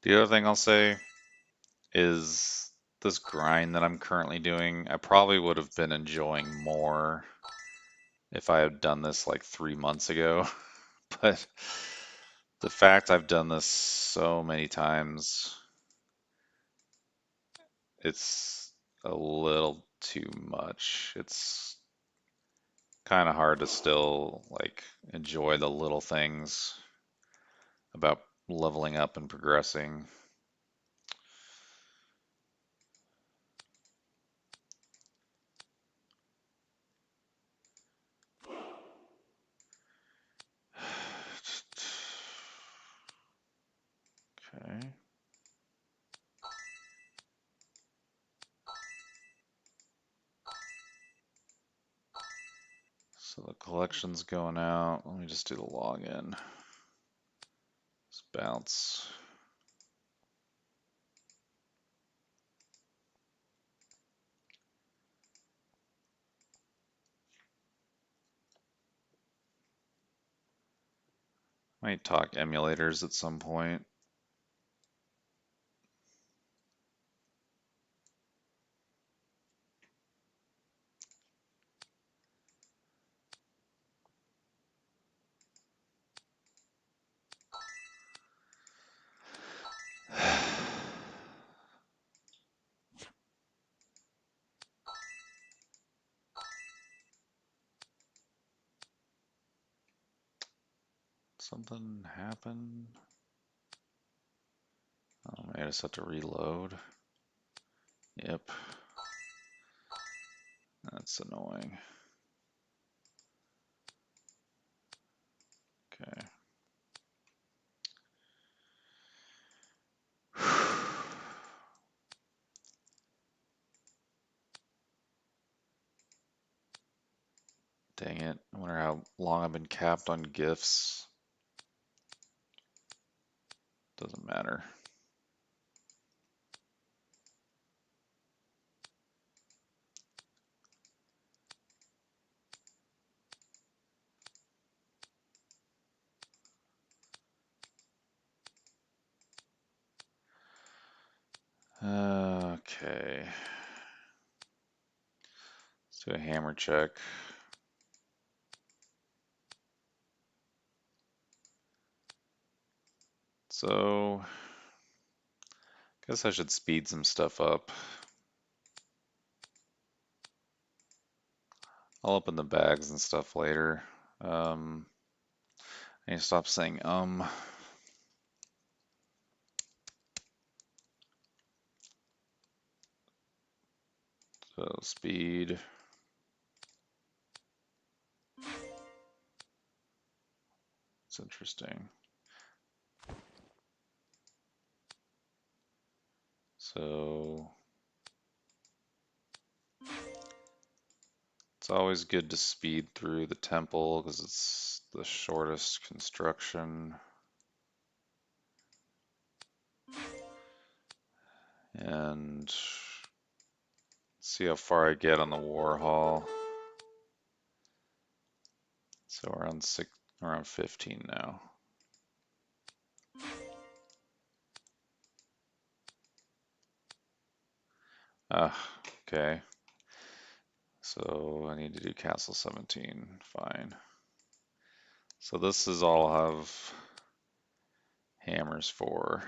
Speaker 1: The other thing I'll say is this grind that I'm currently doing, I probably would have been enjoying more if I had done this like 3 months ago. But the fact I've done this so many times, it's a little too much. It's kind of hard to still like enjoy the little things about leveling up and progressing. Okay. So the collection's going out. Let me just do the login. Let's bounce. Might talk emulators at some point. Something happened. Oh, maybe I just have to reload. Yep. That's annoying. Okay. Dang it. I wonder how long I've been capped on gifts. Doesn't matter. Okay. Let's do a hammer check. So, guess I should speed some stuff up. I'll open the bags and stuff later. I need to stop saying So speed. It's interesting. So it's always good to speed through the temple because it's the shortest construction. And see how far I get on the war hall. So around 15 now. Okay. So I need to do castle 17. Fine. So this is all I'll have hammers for.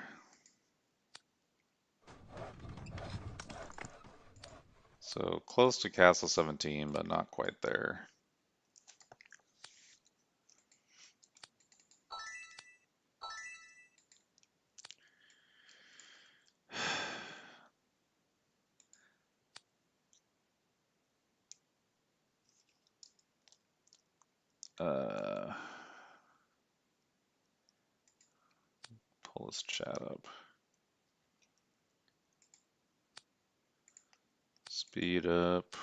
Speaker 1: So close to castle 17, but not quite there. Pull this chat up. Speed up.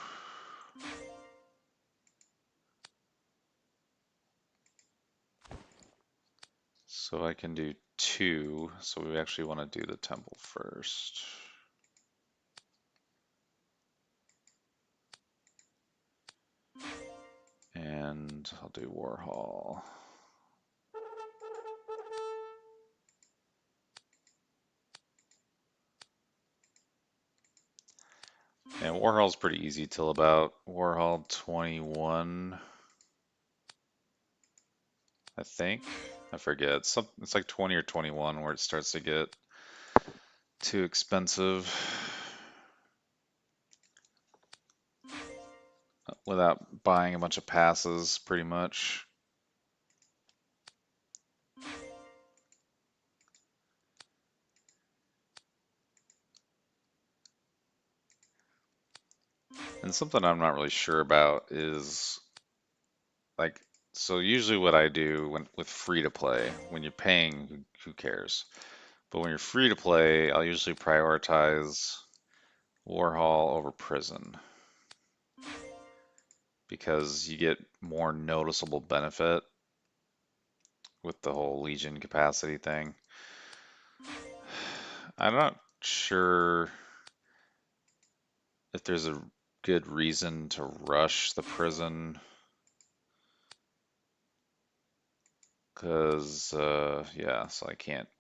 Speaker 1: So I can do 2. So we actually want to do the temple first. And I'll do Warhol. And Warhol's pretty easy till about Warhol 21, I think. I forget. It's like 20 or 21 where it starts to get too expensive. without buying a bunch of passes, pretty much. And something I'm not really sure about is like, so usually what I do with free to play, when you're paying, who cares? But when you're free to play, I'll usually prioritize Warhol over Prison because you get more noticeable benefit with the whole Legion capacity thing. I'm not sure if there's a good reason to rush the Prison because, yeah, so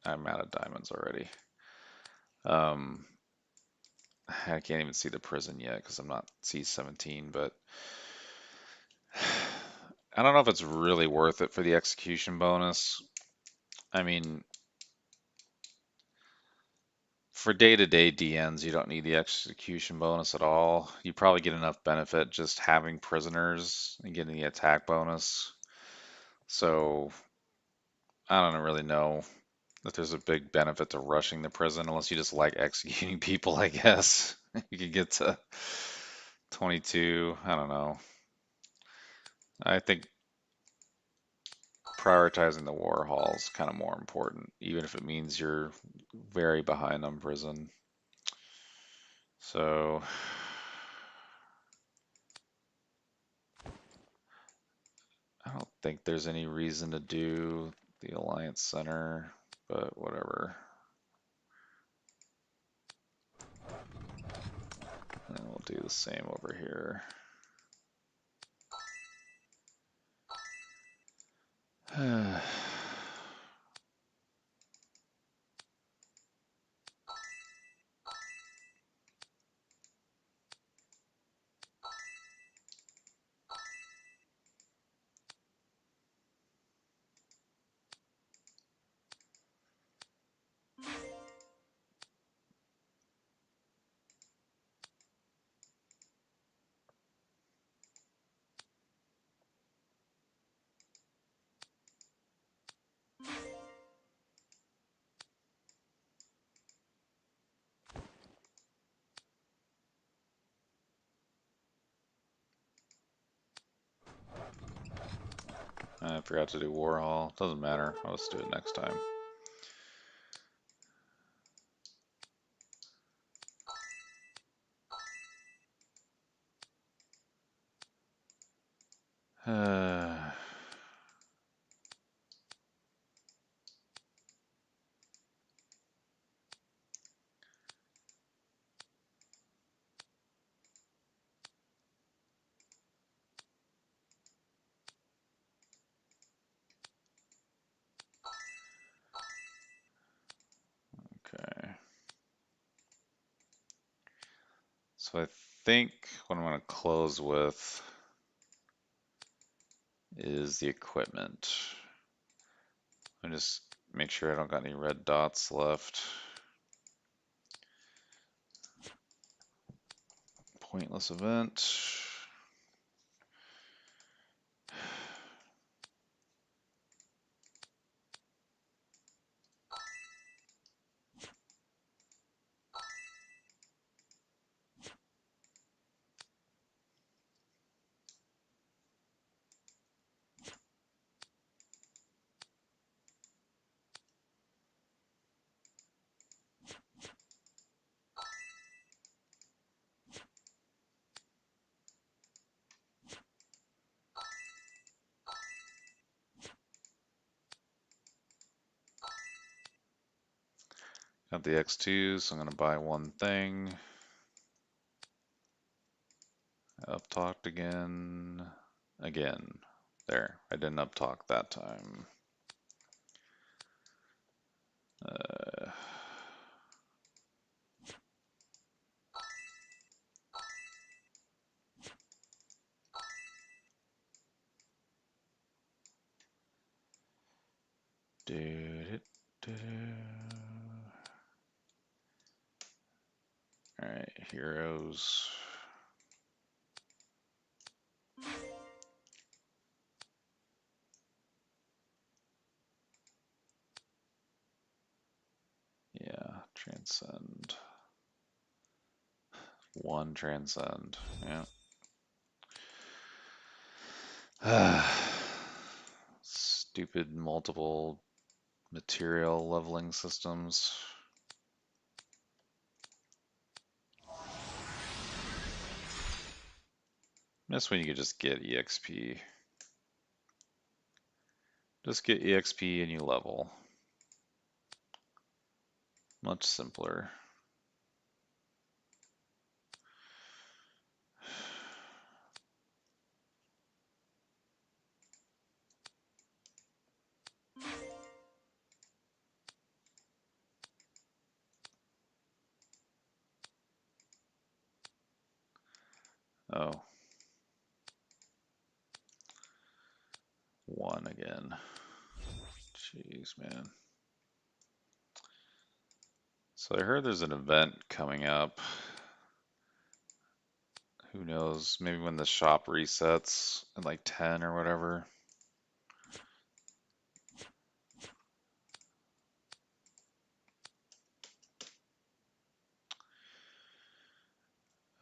Speaker 1: I'm out of diamonds already. Um, I can't even see the Prison yet because I'm not C17, but I don't know if it's really worth it for the execution bonus. I mean, for day-to-day DNs, you don't need the execution bonus at all. You probably get enough benefit just having prisoners and getting the attack bonus. So I don't really know if there's a big benefit to rushing the prison unless you just like executing people, I guess. You could get to 22. I don't know. I think prioritizing the war hall is kind of more important, even if it means you're very behind on prison. So I don't think there's any reason to do the Alliance Center, but whatever. And we'll do the same over here. I forgot to do Warhol. Doesn't matter. I'll just do it next time. Okay. So I think what I'm going to close with is the equipment. I just make sure I don't got any red dots left. Pointless event. Got the X2, so I'm going to buy one thing. Up talked again. Again. There. I didn't up talk that time. Uh, Alright, heroes. Transcend. One transcend. Yeah. Stupid multiple material leveling systems. That's when you could just get EXP. Just get EXP and you level. Much simpler. Oh. One again. Jeez, man. So I heard there's an event coming up. Who knows? Maybe when the shop resets at like 10 or whatever.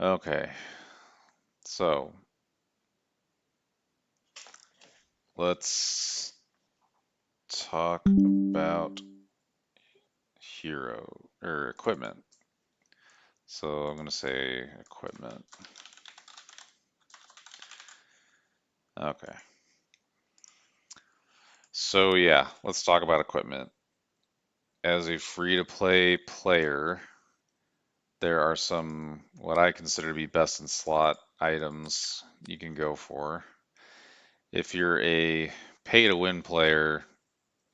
Speaker 1: Okay. So let's talk about hero or equipment. So I'm going to say equipment. Okay. So yeah, let's talk about equipment. As a free-to-play player, there are some what I consider to be best in slot items you can go for. If you're a pay-to-win player,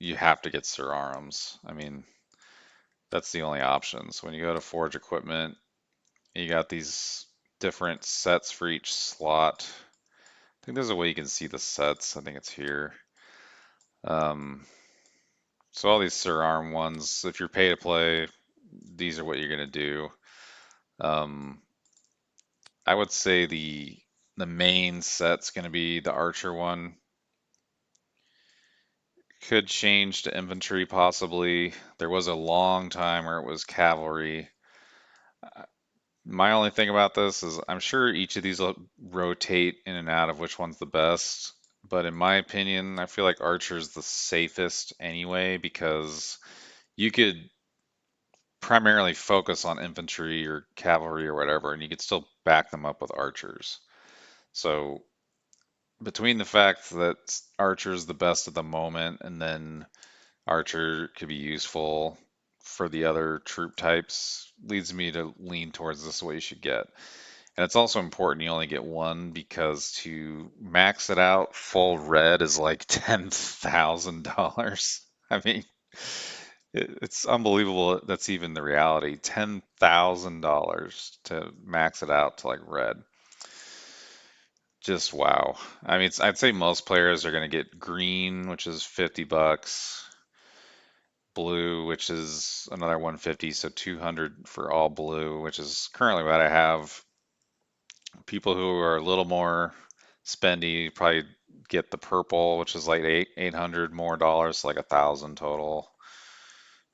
Speaker 1: you have to get Sir Arms. I mean, that's the only option. So when you go to Forge Equipment, you got these different sets for each slot. I think there's a way you can see the sets. I think it's here. So all these Sir Arm ones, if you're pay to play, these are what you're gonna do. I would say the main set's gonna be the Archer one. Could change to infantry possibly. There was a long time where it was cavalry. My only thing about this is I'm sure each of these will rotate in and out of which one's the best. But in my opinion, I feel like Archer's the safest anyway because you could primarily focus on infantry or cavalry or whatever, and you could still back them up with archers. So between the fact that Archer's the best at the moment, and then Archer could be useful for the other troop types, leads me to lean towards this is what you should get. And it's also important you only get one because to max it out full red is like $10,000. I mean, it's unbelievable that's even the reality. $10,000 to max it out to like red. Just wow. I mean, I'd say most players are going to get green, which is $50, blue, which is another 150, so 200 for all blue, which is currently what I have. People who are a little more spendy probably get the purple, which is like 800 more dollars, like 1,000 total.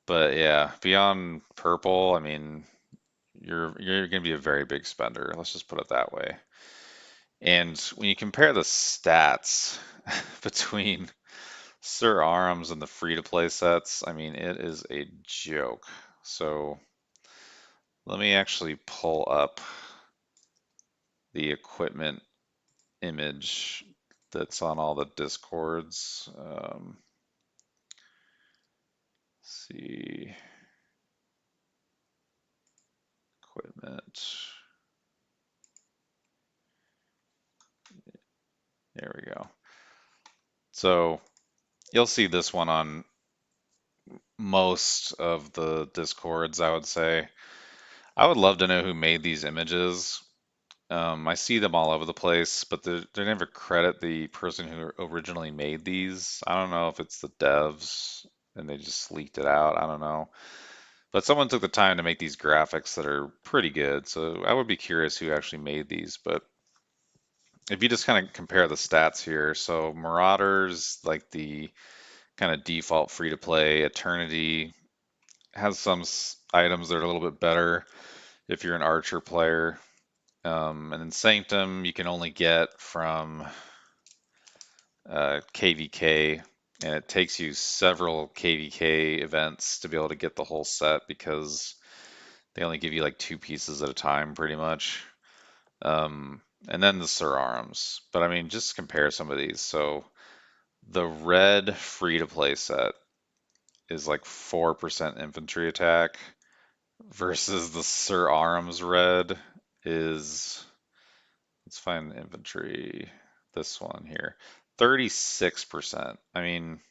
Speaker 1: But yeah, beyond purple, I mean, you're going to be a very big spender. Let's just put it that way. And when you compare the stats between Sir Arms and the free-to-play sets, I mean, it is a joke. So let me actually pull up the equipment image that's on all the discords. See, equipment. There we go. So you'll see this one on most of the discords, I would say. I would love to know who made these images. I see them all over the place, but they never credit the person who originally made these. I don't know if it's the devs and they just leaked it out. I don't know. But someone took the time to make these graphics that are pretty good. So I would be curious who actually made these. But if you just kind of compare the stats here, so Marauders, like the kind of default free to play, Eternity has some items that are a little bit better if you're an archer player. And then Sanctum you can only get from KVK, and it takes you several KVK events to be able to get the whole set because they only give you like 2 pieces at a time, pretty much. And then the Sir Arms. But I mean, just compare some of these. So the red free-to-play set is like 4% infantry attack versus the Sir Arms red is, let's find the infantry, this one here, 36%. I mean,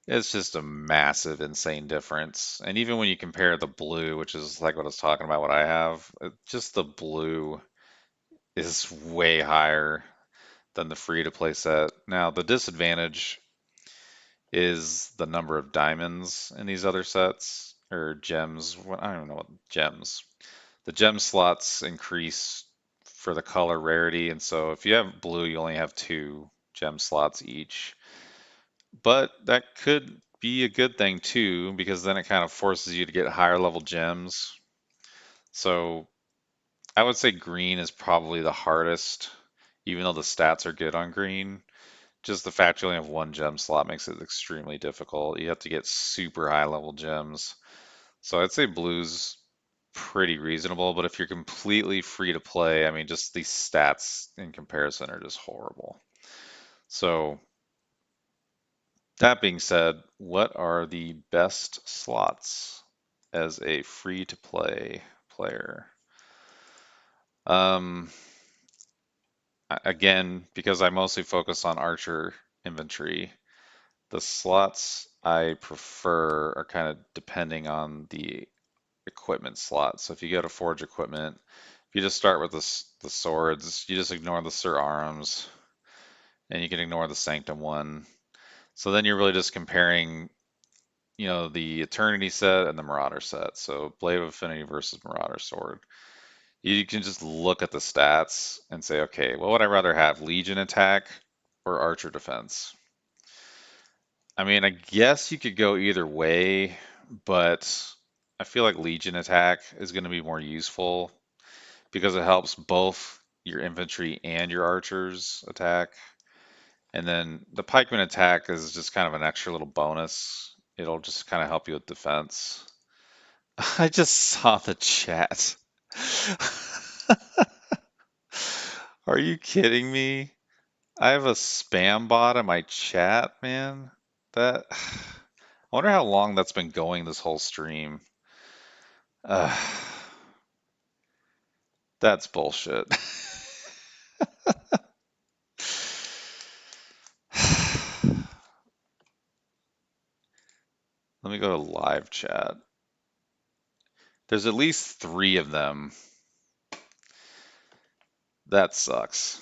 Speaker 1: it's just a massive, insane difference. And even when you compare the blue, which is like what I was talking about, what I have, just the blue is way higher than the free to play set. Now, the disadvantage is the number of diamonds in these other sets, or gems. I don't know what gems. The gem slots increase for the color rarity, and so if you have blue, you only have 2 gem slots each. But that could be a good thing too, because then it kind of forces you to get higher level gems. So I would say green is probably the hardest, even though the stats are good on green. Just the fact you only have 1 gem slot makes it extremely difficult. You have to get super high level gems. So I'd say blue's pretty reasonable, but if you're completely free to play, I mean, just these stats in comparison are just horrible. So that being said, what are the best slots as a free to play player? Um, Again, because I mostly focus on archer infantry, the slots I prefer are kind of depending on the equipment slot. So if you go to forge equipment, if you just start with the swords, you just ignore the Sir Arms, and you can ignore the Sanctum one. So then you're really just comparing, the Eternity set and the Marauder set. So Blade of Affinity versus Marauder Sword. You can just look at the stats and say, okay, what would I rather have, Legion attack or Archer defense? I mean, I guess you could go either way, but I feel like Legion attack is going to be more useful because it helps both your infantry and your archers attack. And then the pikeman attack is just kind of an extra little bonus. It'll just kind of help you with defense. I just saw the chat. Are you kidding me? I have a spam bot in my chat, man. That I wonder how long that's been going this whole stream. Uh, that's bullshit. Let me go to live chat. There's at least 3 of them. That sucks.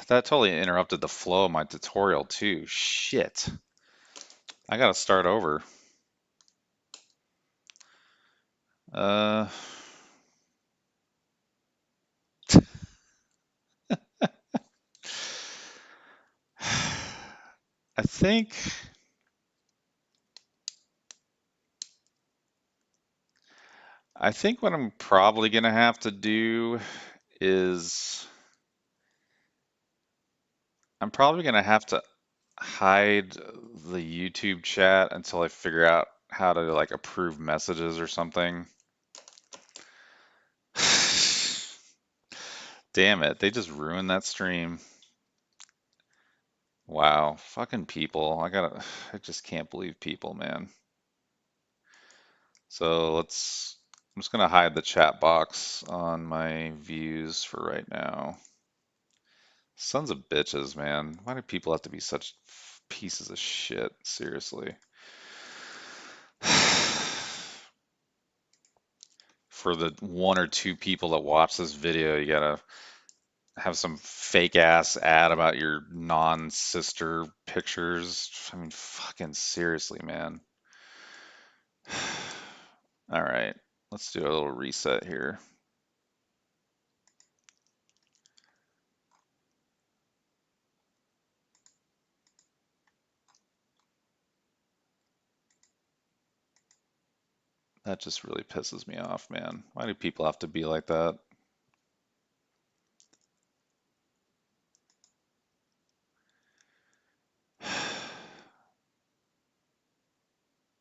Speaker 1: That totally interrupted the flow of my tutorial too. Shit. I gotta start over. Uh, I think what I'm probably gonna have to do is I'm probably gonna have to hide the YouTube chat until I figure out how to like approve messages or something. Damn it, they just ruined that stream. Wow, fucking people. I just can't believe people, man. So I'm just gonna hide the chat box on my views for right now. Sons of bitches, man. Why do people have to be such pieces of shit? Seriously. For the 1 or 2 people that watch this video, you gotta have some fake ass ad about your non-sister pictures. I mean, fucking seriously, man. All right, let's do a little reset here. That just really pisses me off, man. Why do people have to be like that?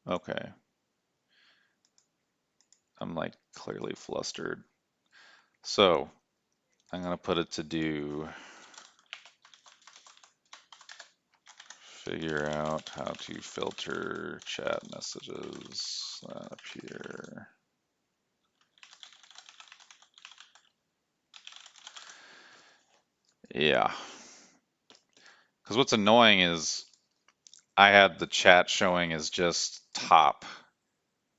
Speaker 1: Okay, I'm like clearly flustered. So I'm gonna put it to do figure out how to filter chat messages that appear. Yeah, because what's annoying is I had the chat showing as just top,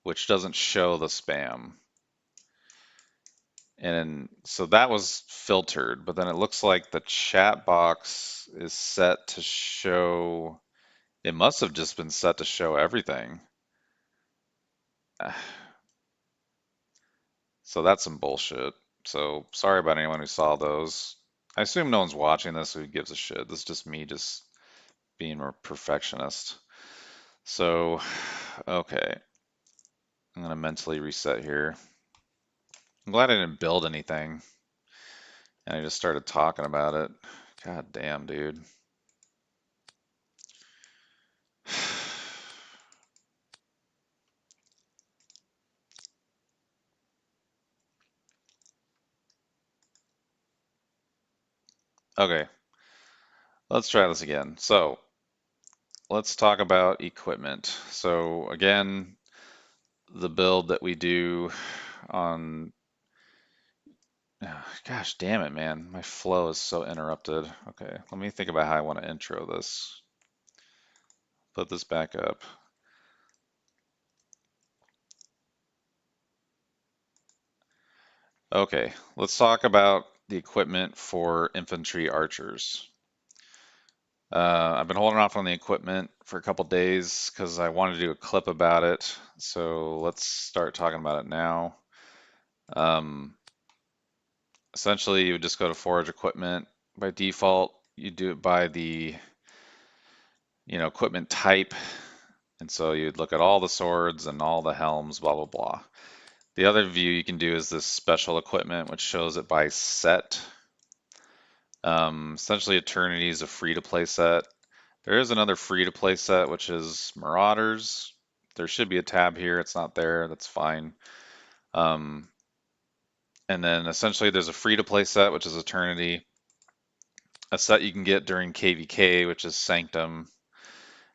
Speaker 1: which doesn't show the spam. And so that was filtered, but then it looks like the chat box is set to show, it must have just been set to show everything. So that's some bullshit. So sorry about anyone who saw those. I assume no one's watching this who gives a shit. This is just me just being a perfectionist. So, okay, I'm gonna mentally reset here. I'm glad I didn't build anything and I just started talking about it. God damn, dude. Okay, let's try this again. So let's talk about equipment. So again, the build that we do on, gosh damn it, man. My flow is so interrupted. Okay, let me think about how I want to intro this. Put this back up. Okay, let's talk about the equipment for infantry archers. I've been holding off on the equipment for a couple days because I wanted to do a clip about it. So let's start talking about it now. Um, Essentially, you would just go to forage equipment. By default, you do it by the, equipment type. And so you'd look at all the swords and all the helms, blah, blah, blah. The other view you can do is this special equipment, which shows it by set. Essentially, Eternity is a free-to-play set. There is another free-to-play set, which is Marauders. There should be a tab here. It's not there. That's fine. Um, and then essentially there's a free-to-play set, which is Eternity. A set you can get during KVK, which is Sanctum.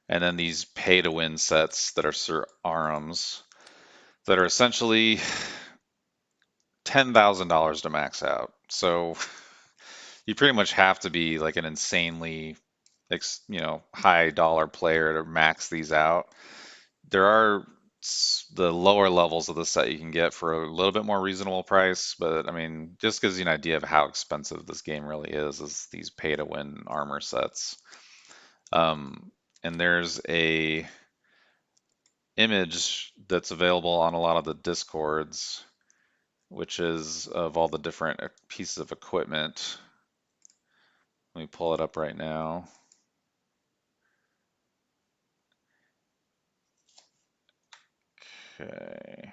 Speaker 1: And then these pay-to-win sets that are Sir Arms that are essentially $10,000 to max out. So you pretty much have to be like an insanely, high dollar player to max these out. There are the lower levels of the set you can get for a little bit more reasonable price, but I mean, just gives you an idea of how expensive this game really is these pay to win armor sets. And there's a image that's available on a lot of the discords, which is of all the different pieces of equipment. Let me pull it up right now. Okay.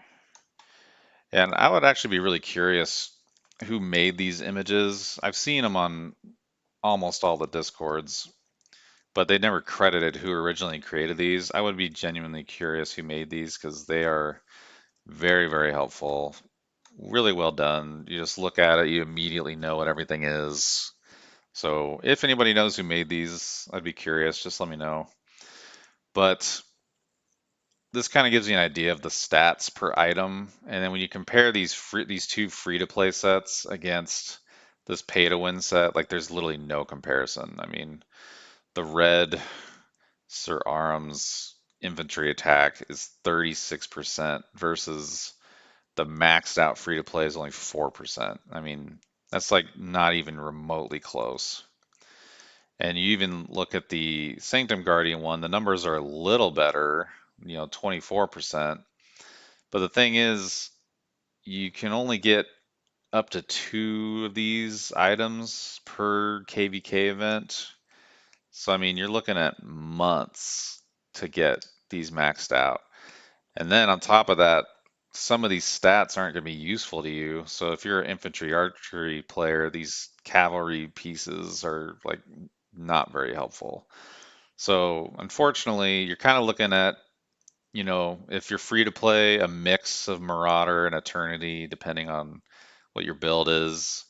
Speaker 1: And I would actually be really curious who made these images. I've seen them on almost all the discords, but they never credited who originally created these. I would be genuinely curious who made these because they are very, very helpful. Really well done. You just look at it, you immediately know what everything is. So if anybody knows who made these, I'd be curious. Just let me know. But this kind of gives you an idea of the stats per item, and then when you compare these two free-to-play sets against this pay-to-win set, like there's literally no comparison. I mean, the red Sir Arm's infantry attack is 36% versus the maxed out free-to-play is only 4%. I mean, that's like not even remotely close. And you even look at the Sanctum Guardian one, the numbers are a little better, 24%. But the thing is, you can only get up to 2 of these items per KVK event. So, I mean, you're looking at months to get these maxed out. And then on top of that, some of these stats aren't going to be useful to you. So if you're an infantry archery player, these cavalry pieces are like not very helpful. So unfortunately, you're kind of looking at, if you're free to play, a mix of Marauder and Eternity, depending on what your build is.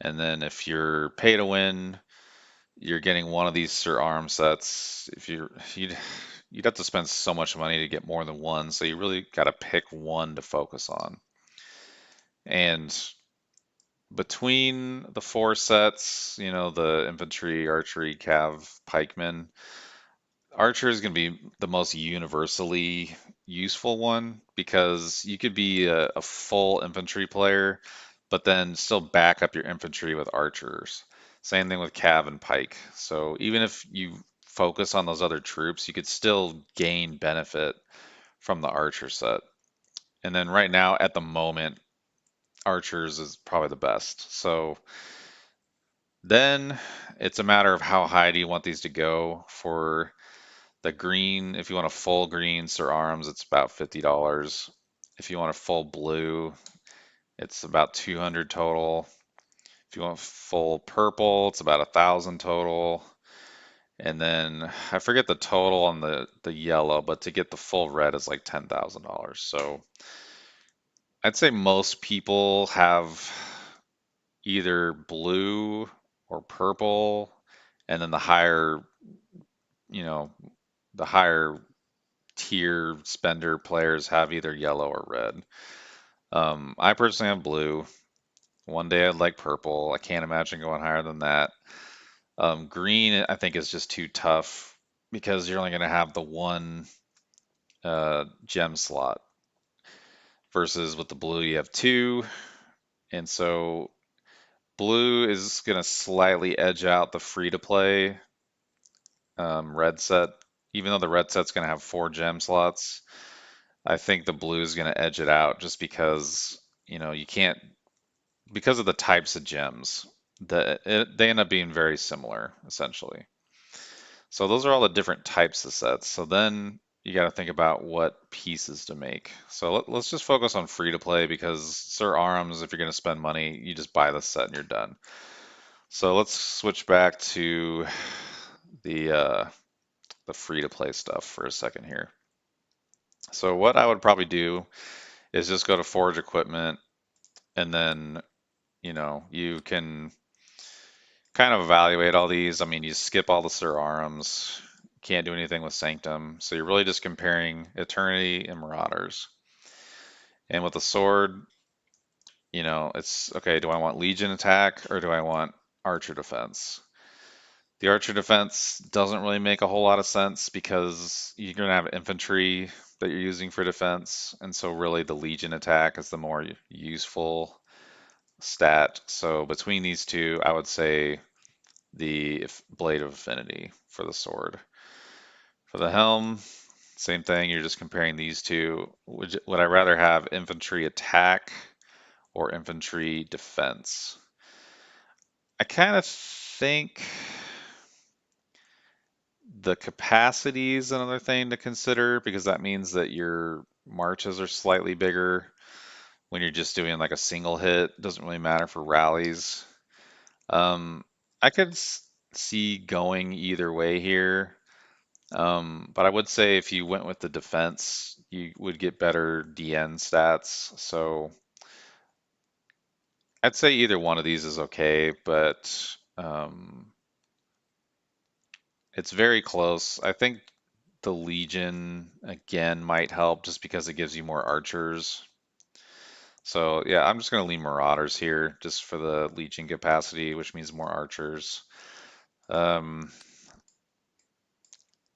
Speaker 1: And then if you're pay to win, you're getting one of these Sir Arm sets. You'd have to spend so much money to get more than one, so you really got to pick one to focus on. And between the four sets, the infantry, archery, cav, pikemen, archer is going to be the most universally useful one because you could be a full infantry player, but then still back up your infantry with archers. Same thing with cav and pike. So even if you focus on those other troops, you could still gain benefit from the archer set. And then right now, at the moment, archers is probably the best. So then it's a matter of how high do you want these to go. For the green, if you want a full green Sir Arms, it's about $50. If you want a full blue, it's about 200 total. If you want full purple, it's about 1,000 total. And then I forget the total on the yellow, but to get the full red is like $10,000. So I'd say most people have either blue or purple, and then you know, the higher tier spender players have either yellow or red. I personally have blue. One day I'd like purple. I can't imagine going higher than that. Green, I think, is just too tough because you're only going to have the one gem slot versus with the blue you have two. And so blue is going to slightly edge out the free to play red set. Even though the red set's going to have four gem slots, I think the blue is going to edge it out just because, you can't, because of the types of gems, they end up being very similar, essentially. So those are all the different types of sets. So then you got to think about what pieces to make. So let's just focus on free to play because Sir Arms, if you're going to spend money, you just buy the set and you're done. So let's switch back to the uh, the free to play stuff for a second here. So what I would probably do is just go to Forge Equipment, and then you can kind of evaluate all these. I mean, you skip all the Sir Arms, can't do anything with Sanctum, so you're really just comparing Eternity and Marauders. And with the sword, it's okay, do I want Legion attack or do I want Archer defense? The Archer defense doesn't really make a whole lot of sense because you're going to have infantry that you're using for defense, and so really the Legion attack is the more useful stat. So between these two, I would say the Blade of Affinity for the sword. For the helm, same thing, you're just comparing these two. Would I rather have infantry attack or infantry defense? I kind of think the capacity is another thing to consider because that means that your marches are slightly bigger when you're just doing like a single hit. It doesn't really matter for rallies. Um, I could see going either way here. But I would say if you went with the defense, you would get better DN stats. So I'd say either one of these is okay, but it's very close. I think the Legion again might help just because it gives you more archers. So yeah, I'm just going to leave Marauders here just for the Legion capacity, which means more archers. Um,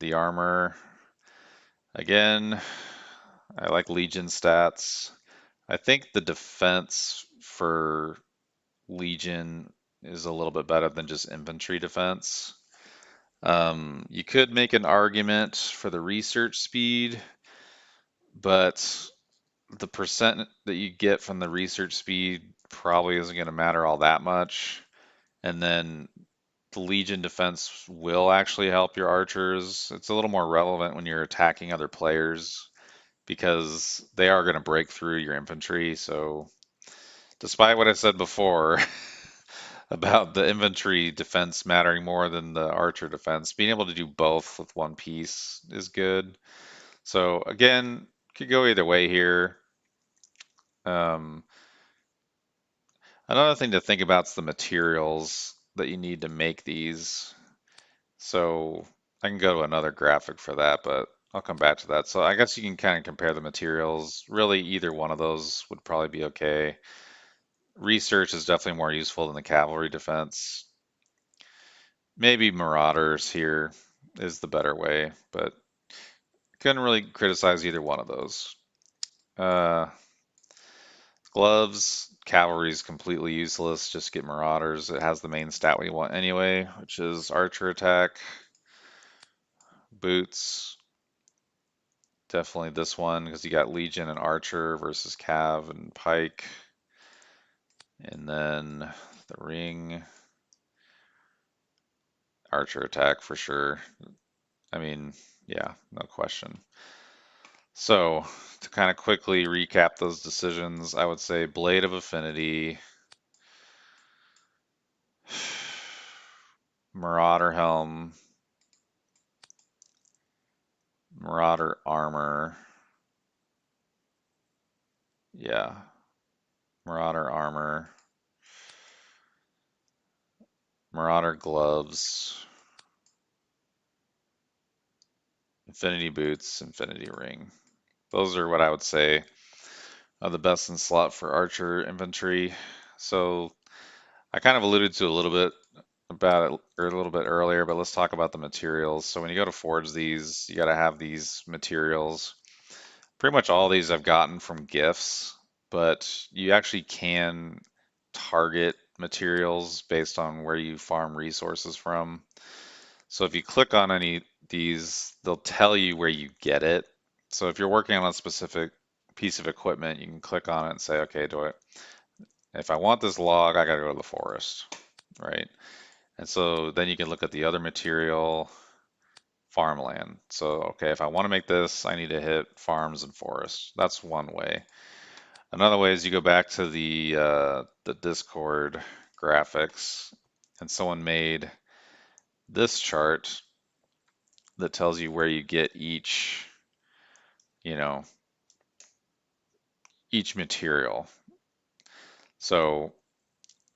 Speaker 1: the armor, again, I like Legion stats. I think the defense for Legion is a little bit better than just infantry defense. You could make an argument for the research speed, but the percent that you get from the research speed probably isn't going to matter all that much. And then the Legion defense will actually help your archers. It's a little more relevant when you're attacking other players because they are going to break through your infantry. So despite what I said before about the infantry defense mattering more than the archer defense, being able to do both with one piece is good. So again, could go either way here. Um, Another thing to think about is the materials that you need to make these. So I can go to another graphic for that, but I'll come back to that. So I guess you can kind of compare the materials. Really, either one of those would probably be okay. Research is definitely more useful than the cavalry defense. Maybe Marauders here is the better way, but couldn't really criticize either one of those. Uh, Gloves, cavalry is completely useless. Just get Marauders. It has the main stat we want anyway, which is archer attack. Boots, definitely this one because you got Legion and Archer versus Cav and Pike. And then the ring, Archer attack for sure. I mean, yeah, no question. So to kind of quickly recap those decisions, I would say Blade of Affinity, Marauder Helm, Marauder Armor. Yeah, Marauder Armor, Marauder Gloves, Infinity Boots, Infinity Ring. Those are what I would say are the best in slot for archer infantry. So I kind of alluded to a little bit about it or a little bit earlier, but let's talk about the materials. So when you go to forge these, you got to have these materials. Pretty much all these I've gotten from gifts, but you actually can target materials based on where you farm resources from. So if you click on any of these, they'll tell you where you get it. So if you're working on a specific piece of equipment, you can click on it and say, okay, if I want this log, I gotta go to the forest, right? And so then you can look at the other material, farmland. So, okay, if I want to make this, I need to hit farms and forests. That's one way. Another way is you go back to the Discord graphics, and someone made this chart that tells you where you get you know, each material. So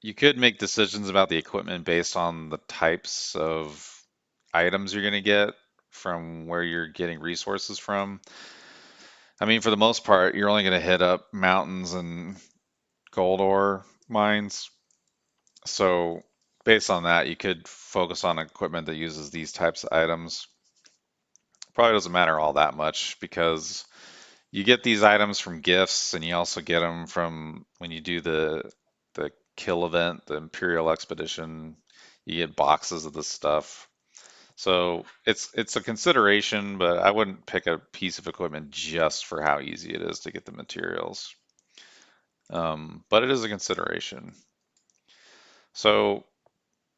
Speaker 1: you could make decisions about the equipment based on the types of items you're going to get from where you're getting resources from. I mean, for the most part, you're only going to hit up mountains and gold ore mines. So based on that, you could focus on equipment that uses these types of items. Probably doesn't matter all that much because you get these items from gifts, and you also get them from when you do the kill event, the Imperial Expedition. You get boxes of this stuff. So it's a consideration, but I wouldn't pick a piece of equipment just for how easy it is to get the materials. But it is a consideration. So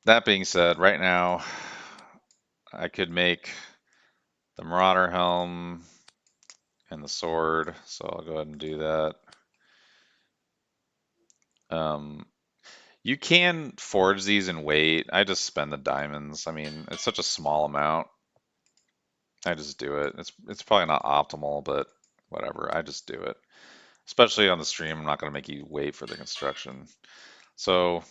Speaker 1: that being said, right now I could make the Marauder helm and the sword, so I'll go ahead and do that. Um, you can forge these and wait. I just spend the diamonds. I mean, it's such a small amount. I just do it. It's probably not optimal, but whatever. I just do it. Especially on the stream, I'm not going to make you wait for the construction. So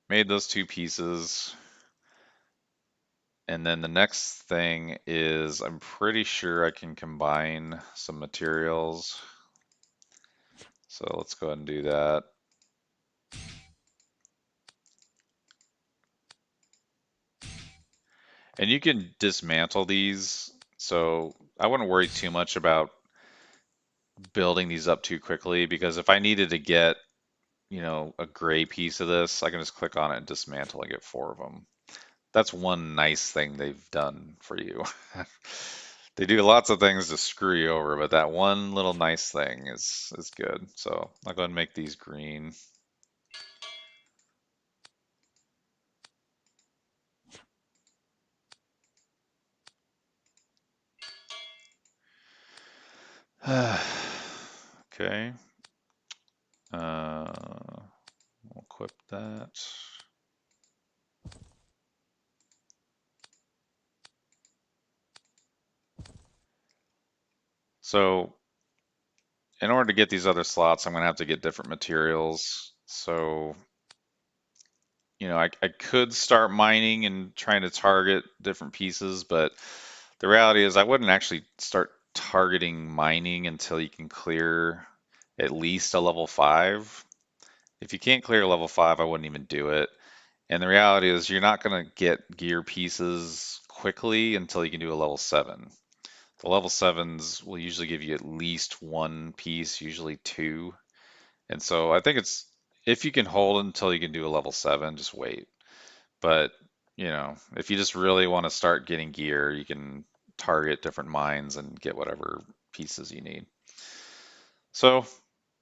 Speaker 1: made those two pieces. And then the next thing is I'm pretty sure I can combine some materials. So let's go ahead and do that. And you can dismantle these. So I wouldn't worry too much about building these up too quickly because if I needed to get, a gray piece of this, I can just click on it and dismantle and get 4 of them. That's one nice thing they've done for you. They do lots of things to screw you over, but that one little nice thing is good. So I'll go ahead and make these green. Okay. We'll equip that. So in order to get these other slots, I'm going to have to get different materials. So, you know, I could start mining and trying to target different pieces, but the reality is I wouldn't actually start targeting mining until you can clear at least a level 5. If you can't clear level 5, I wouldn't even do it. And the reality is you're not going to get gear pieces quickly until you can do a level 7. The level 7s will usually give you at least one piece, usually two. And so I think it's, if you can hold until you can do a level 7, just wait. But, you know, if you just really want to start getting gear, you can target different mines and get whatever pieces you need. So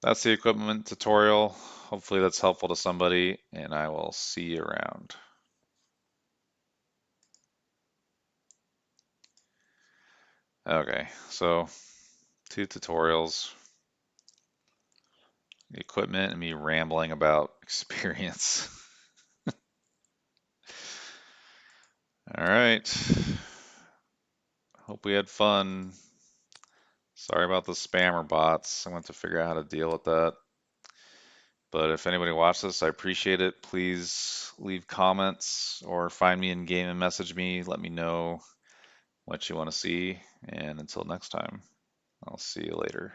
Speaker 1: that's the equipment tutorial. Hopefully that's helpful to somebody, and I will see you around. Okay, so 2 tutorials, the equipment and me rambling about experience. All right, hope we had fun. Sorry about the spammer bots. I want to figure out how to deal with that. But if anybody watched this, I appreciate it. Please leave comments or find me in game and message me. Let me know what you want to see. And until next time, I'll see you later.